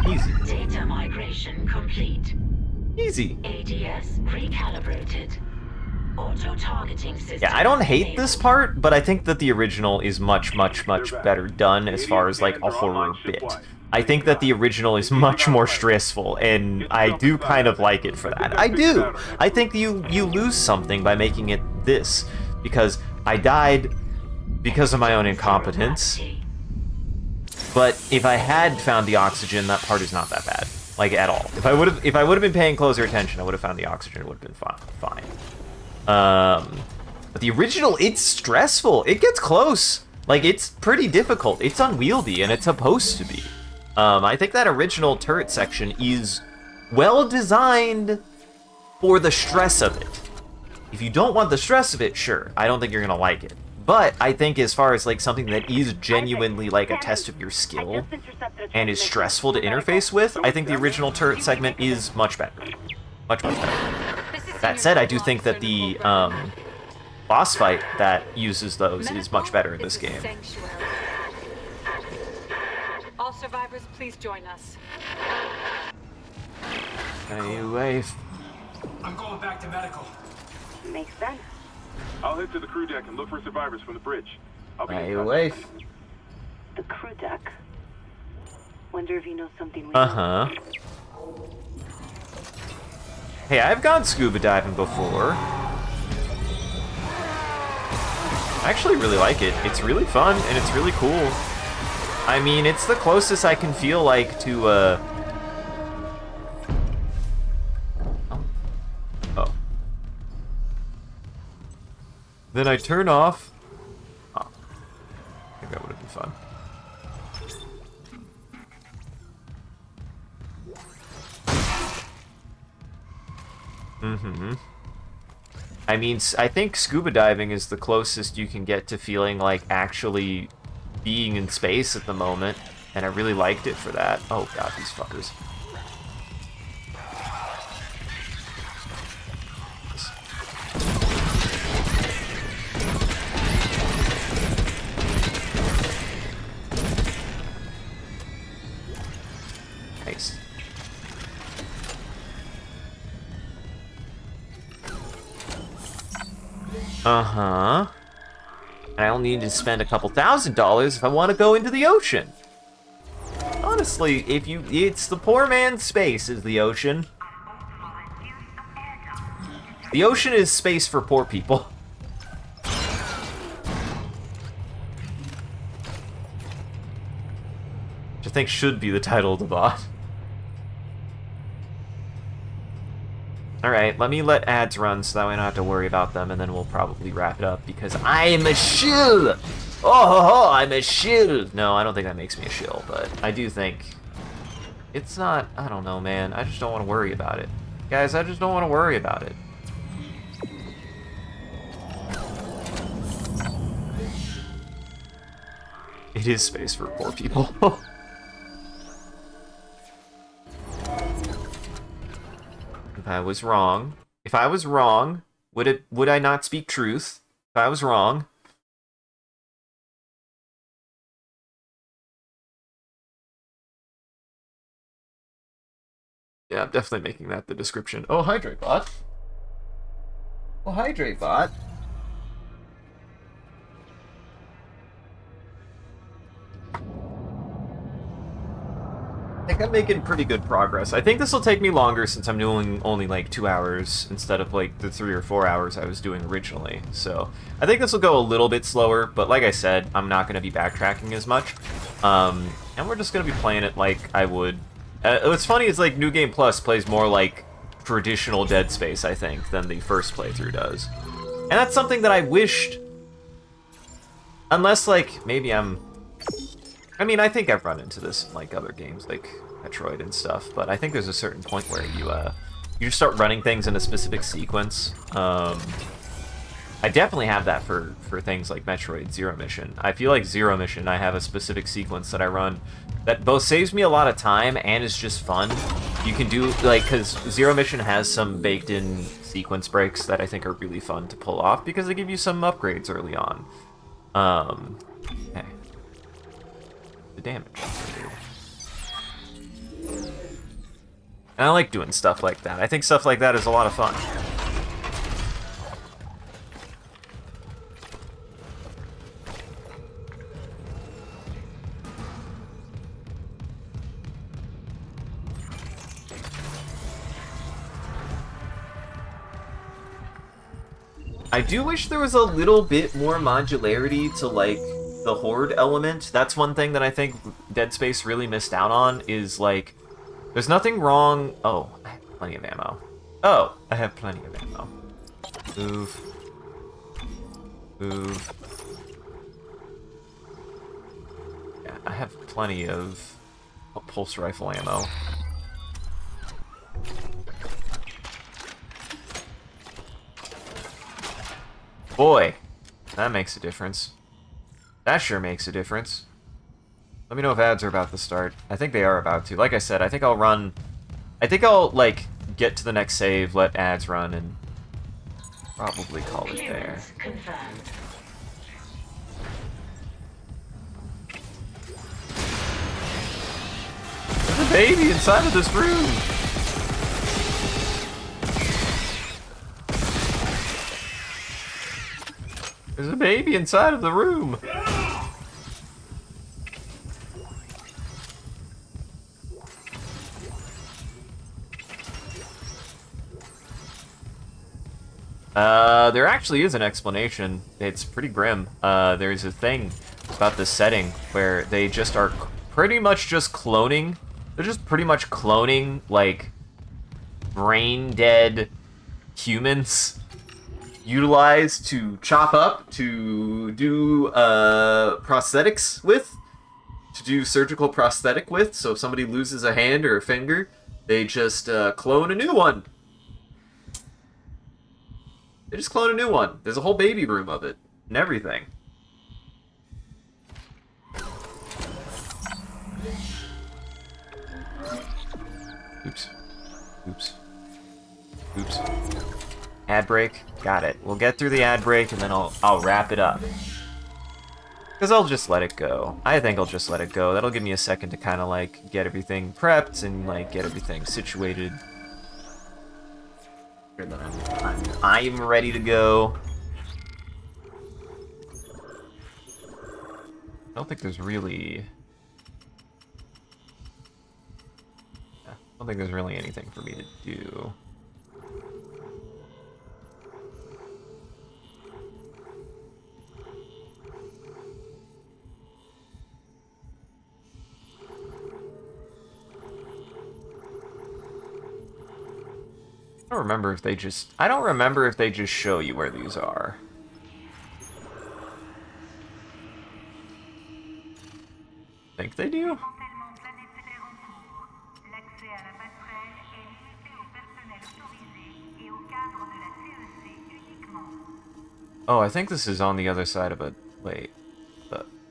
Easy. Data migration complete. Easy. ADS recalibrated. Auto-targeting system. Yeah, I don't hate this part, but I think that the original is much, much, much better done as far as, like, a horror bit. I think that the original is much more stressful, and I do kind of like it for that. I do! I think you lose something by making it this, because I died because of my own incompetence. But if I had found the oxygen, that part is not that bad. Like, at all. If I would have been paying closer attention, I would have found the oxygen, it would have been fine. But the original, it's stressful. It gets close. Like, it's pretty difficult. It's unwieldy, and it's supposed to be. I think that original turret section is well designed for the stress of it. If you don't want the stress of it, sure. I don't think you're gonna like it. But I think as far as, like, something that is genuinely, like, a test of your skill and is stressful to interface with, I think the original turret segment is much better. Much, much better. That said, I do think that the boss fight that uses those is much better in this game. All survivors, please join us. Stay away. I'm going back to medical. Makes sense. I'll head to the crew deck and look for survivors from the bridge. I'll be in Stay touch. away. The crew deck. Wonder if he knows something we know. Hey, I've gone scuba diving before. I actually really like it. It's really fun and it's really cool. I mean, it's the closest I can feel like to Oh. Then I turn off. Oh. I think that would have been fun. I mean, I think scuba diving is the closest you can get to feeling like actually being in space at the moment, and I really liked it for that. Oh god, these fuckers. Nice. Uh-huh. I'll need to spend a couple $1,000s if I want to go into the ocean. Honestly, it's the poor man's space is the ocean. The ocean is space for poor people. Which I think should be the title of the bot. Alright, let me let ads run so that way I don't have to worry about them, and then we'll probably wrap it up, because I'm a shill! Oh, I'm a shill! No, I don't think that makes me a shill, but I do think... It's not... I don't know, man. I just don't want to worry about it. Guys, I just don't want to worry about it. It is space for poor people. If I was wrong, would I not speak truth? If I was wrong. Yeah, I'm definitely making that the description. Oh, hydrate bot. Oh, hydrate bot. I think I'm making pretty good progress. I think this will take me longer since I'm doing only like 2 hours instead of like the 3 or 4 hours I was doing originally. So I think this will go a little bit slower, but like I said, I'm not going to be backtracking as much. And we're just going to be playing it like I would. What's funny is like New Game Plus plays more like traditional Dead Space, I think, than the first playthrough does. And that's something that I wished... Unless like, maybe I mean, I think I've run into this in like other games, like Metroid and stuff, but I think there's a certain point where you just start running things in a specific sequence. I definitely have that for things like Metroid Zero Mission. I feel like Zero Mission, I have a specific sequence that I run that both saves me a lot of time and is just fun. You can do, like, because Zero Mission has some baked-in sequence breaks that I think are really fun to pull off because they give you some upgrades early on. Okay. The damage. And I like doing stuff like that. I think stuff like that is a lot of fun. I do wish there was a little bit more modularity to, like, the horde element. That's one thing that I think Dead Space really missed out on, is, like, there's nothing wrong... Oh, I have plenty of ammo. Oh, I have plenty of ammo. Move. Move. Yeah, I have plenty of pulse rifle ammo. Boy, that makes a difference. That sure makes a difference. Let me know if ads are about to start. I think they are about to. Like I said, I think I'll, like, get to the next save, let ads run, and probably call it there. Confirmed. There's a baby inside of this room! There's a baby inside of the room. There actually is an explanation. It's pretty grim. There's a thing about this setting where they just are pretty much just cloning. They're just pretty much cloning, like, brain-dead humans utilized to chop up, to do prosthetics with, to do surgical prosthetic with. So if somebody loses a hand or a finger, they just clone a new one. They just clone a new one. There's a whole baby room of it and everything. Oops. Oops. Oops. Ad break. Got it. We'll get through the ad break and then I'll wrap it up. Because I'll just let it go. I think I'll just let it go. That'll give me a second to kind of like get everything prepped and like get everything situated. And then I'm ready to go. I don't think there's really... I don't think there's really anything for me to do. I don't remember if they just... I don't remember if they just show you where these are. Think they do? Oh, I think this is on the other side of it. Wait.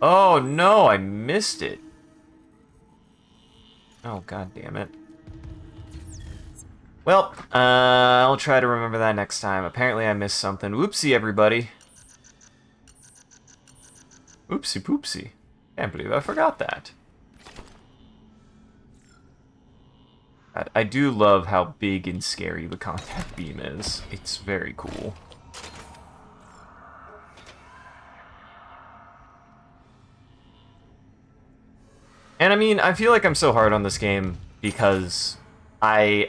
Oh, no, I missed it. Oh, god damn it. Well, I'll try to remember that next time. Apparently I missed something. Whoopsie, everybody. Oopsie poopsie. Can't believe I forgot that. I do love how big and scary the contact beam is. It's very cool. And I mean, I feel like I'm so hard on this game because I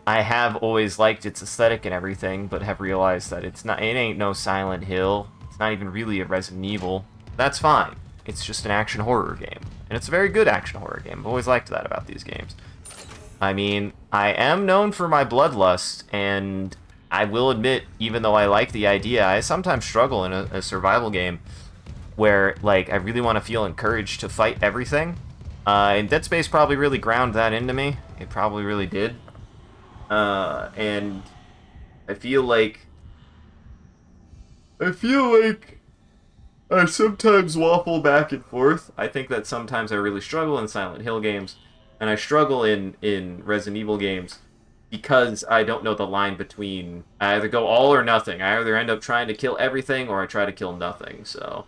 have always liked its aesthetic and everything, but have realized that it ain't no Silent Hill. It's not even really a Resident Evil. That's fine. It's just an action horror game. And it's a very good action horror game. I've always liked that about these games. I mean, I am known for my bloodlust, and I will admit, even though I like the idea, I sometimes struggle in a survival game where, like, I really want to feel encouraged to fight everything. And Dead Space probably really ground that into me. It probably really did. And I feel like I sometimes waffle back and forth. I think that sometimes I really struggle in Silent Hill games, and I struggle in Resident Evil games because I don't know the line between I either go all or nothing. I either end up trying to kill everything or I try to kill nothing, so...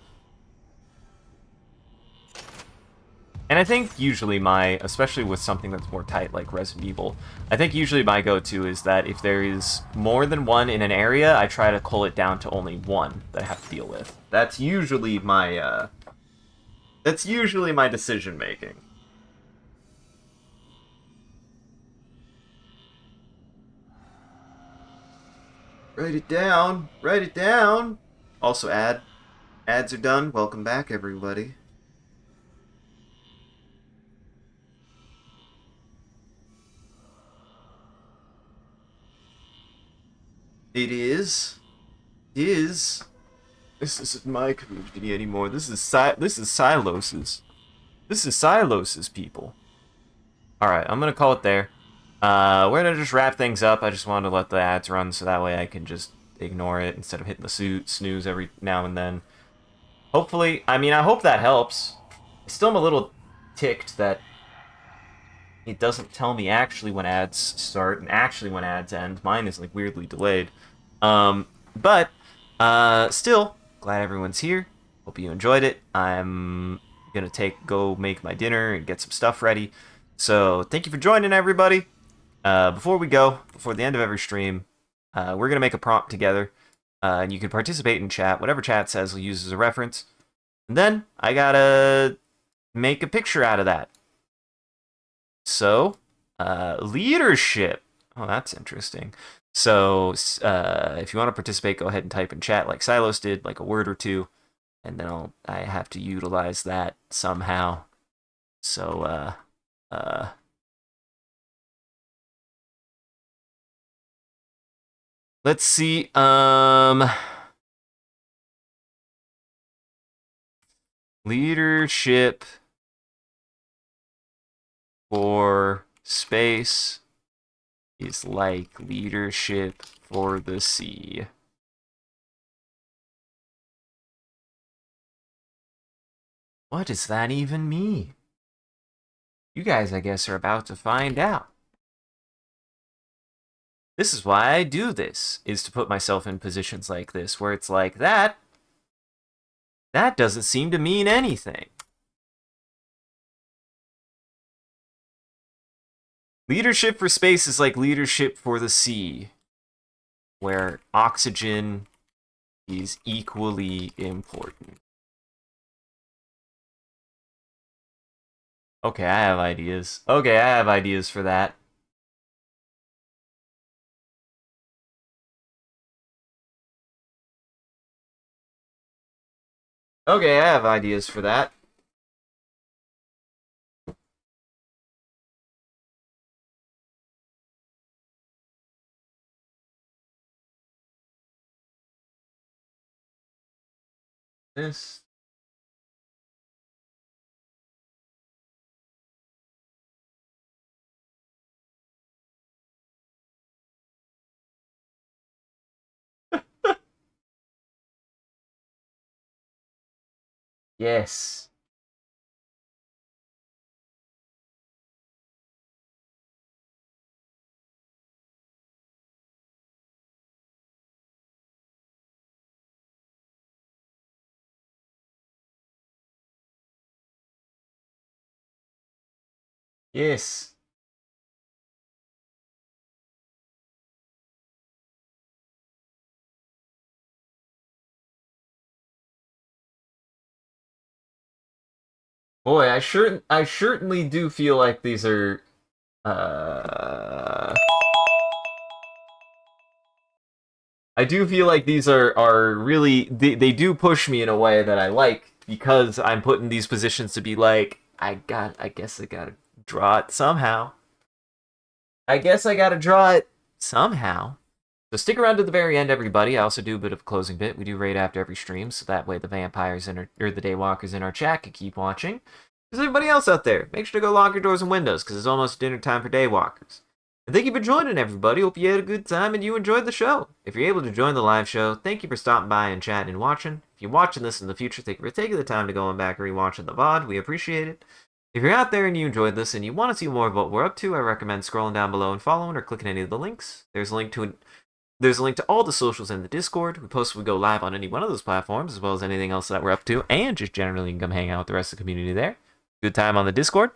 And I think usually especially with something that's more tight like Resident Evil, I think usually my go-to is that if there is more than one in an area, I try to cull it down to only one that I have to deal with. That's usually my decision-making. Write it down. Write it down. Also, ads are done. Welcome back, everybody. It is. This isn't my community anymore. This is Silos's. This is Silos's people. Alright, I'm gonna call it there. We're gonna just wrap things up. I just wanted to let the ads run so that way I can just ignore it instead of hitting the snooze every now and then. Hopefully, I mean, I hope that helps. I still am a little ticked that it doesn't tell me actually when ads start and actually when ads end. Mine is like weirdly delayed. But still, glad everyone's here. Hope you enjoyed it. I'm gonna go make my dinner and get some stuff ready. So thank you for joining, everybody. Before we go, before the end of every stream, we're gonna make a prompt together. And you can participate in chat. Whatever chat says will use as a reference. And then I gotta make a picture out of that. So, leadership. Oh, that's interesting. So, if you want to participate, go ahead and type in chat like Silos did, like a word or two. And then I have to utilize that somehow. So, let's see. Leadership for space is like leadership for the sea. What does that even mean? You guys, I guess, are about to find out. This is why I do this, is to put myself in positions like this, where it's like, that doesn't seem to mean anything. Leadership for space is like leadership for the sea, where oxygen is equally important. Okay, I have ideas. Okay, I have ideas for that. Okay, I have ideas for that. This. Yes. Yes. Boy, I certainly do feel like these are I do feel like these are really they do push me in a way that I like, because I'm put in these positions to be like, I guess I gotta draw it somehow. I guess I gotta draw it somehow. So stick around to the very end, everybody. I also do a bit of a closing bit. We do raid after every stream, so that way the vampires or the daywalkers in our chat can keep watching. There's everybody else out there. Make sure to go lock your doors and windows, because it's almost dinner time for daywalkers. And thank you for joining, everybody. Hope you had a good time and you enjoyed the show. If you're able to join the live show, thank you for stopping by and chatting and watching. If you're watching this in the future, thank you for taking the time to go back and rewatching the VOD. We appreciate it. If you're out there and you enjoyed this and you want to see more of what we're up to, I recommend scrolling down below and following or clicking any of the links. There's a link to all the socials in the Discord. We post when we go live on any one of those platforms, as well as anything else that we're up to, and just generally come hang out with the rest of the community there. Good time on the Discord.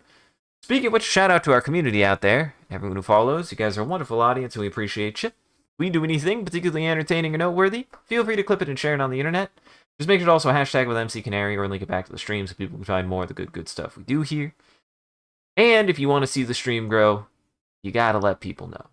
Speaking of which, shout out to our community out there, everyone who follows. You guys are a wonderful audience, and we appreciate you. If we do anything particularly entertaining or noteworthy, feel free to clip it and share it on the internet. Just make sure to also hashtag with MCCanary or link it back to the stream so people can find more of the good stuff we do here. And if you want to see the stream grow, you gotta let people know.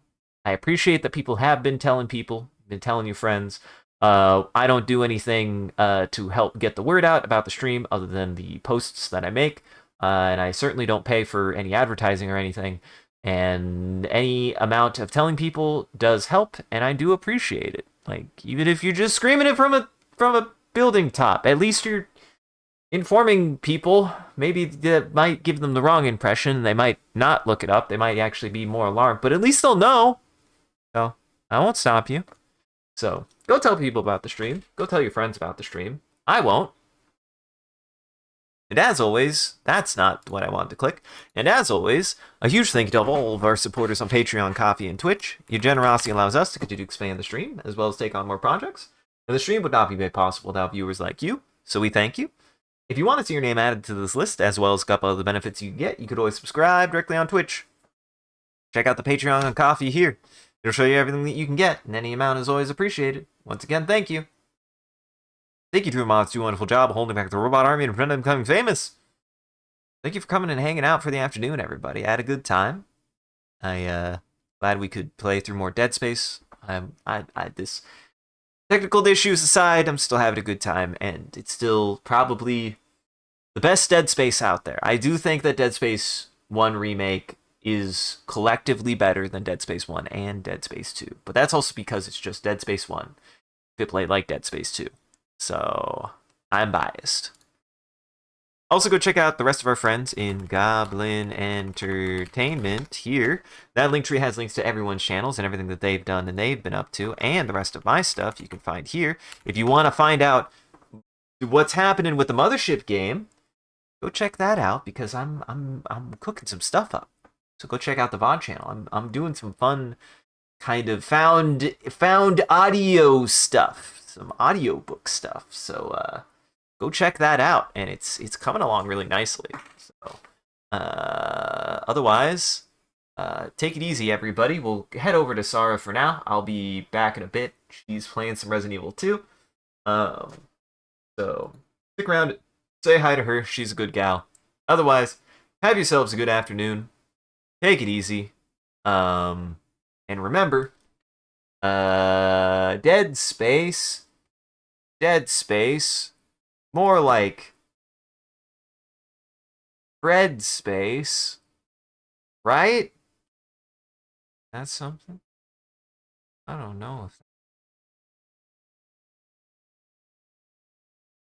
I appreciate that people have been telling people, been telling you friends. I don't do anything to help get the word out about the stream other than the posts that I make. And I certainly don't pay for any advertising or anything. And any amount of telling people does help, and I do appreciate it. Like, even if you're just screaming it from a building top, at least you're informing people. Maybe that might give them the wrong impression. They might not look it up. They might actually be more alarmed, but at least they'll know. So, I won't stop you. So, go tell people about the stream. Go tell your friends about the stream. I won't. And as always, that's not what I wanted to click. And as always, a huge thank you to all of our supporters on Patreon, Ko-fi, and Twitch. Your generosity allows us to continue to expand the stream, as well as take on more projects. And the stream would not be made possible without viewers like you, so we thank you. If you want to see your name added to this list, as well as a couple of the benefits you get, you could always subscribe directly on Twitch. Check out the Patreon and Ko-fi here. It'll show you everything that you can get, and any amount is always appreciated. Once again, thank you. Thank you, 3 mods. Do a wonderful job of holding back the robot army and preventing them becoming famous. Thank you for coming and hanging out for the afternoon, everybody. I had a good time. Glad we could play through more Dead Space. This technical issues aside, I'm still having a good time, and it's still probably the best Dead Space out there. I do think that Dead Space 1 Remake is collectively better than Dead Space 1 and Dead Space 2. But that's also because it's just Dead Space 1. If it played like Dead Space 2. So, I'm biased. Also, go check out the rest of our friends in Goblin Entertainment here. That link tree has links to everyone's channels and everything that they've done and they've been up to, and the rest of my stuff you can find here. If you want to find out what's happening with the Mothership game, go check that out because I'm cooking some stuff up. So go check out the VOD channel. I'm doing some fun kind of found audio stuff, some audiobook stuff. So go check that out, and it's coming along really nicely. So otherwise, take it easy, everybody. We'll head over to Sarah for now. I'll be back in a bit. She's playing some Resident Evil 2. So stick around, say hi to her. She's a good gal. Otherwise, have yourselves a good afternoon. Take it easy. And remember, Dead Space, more like Fred Space, right? That's something? I don't know if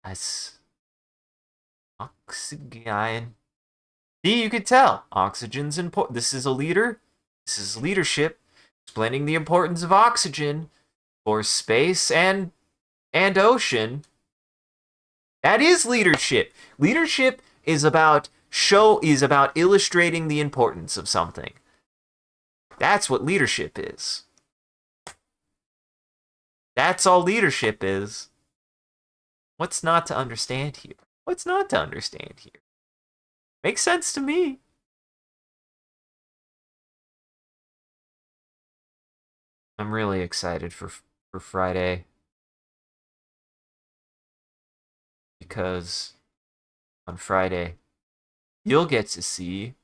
that's oxygen. See, you could tell. Oxygen's important. This is a leader. This is leadership. Explaining the importance of oxygen for space and ocean. That is leadership. Leadership is about illustrating the importance of something. That's what leadership is. That's all leadership is. What's not to understand here? What's not to understand here? Makes sense to me. I'm really excited for Friday. Because on Friday, you'll get to see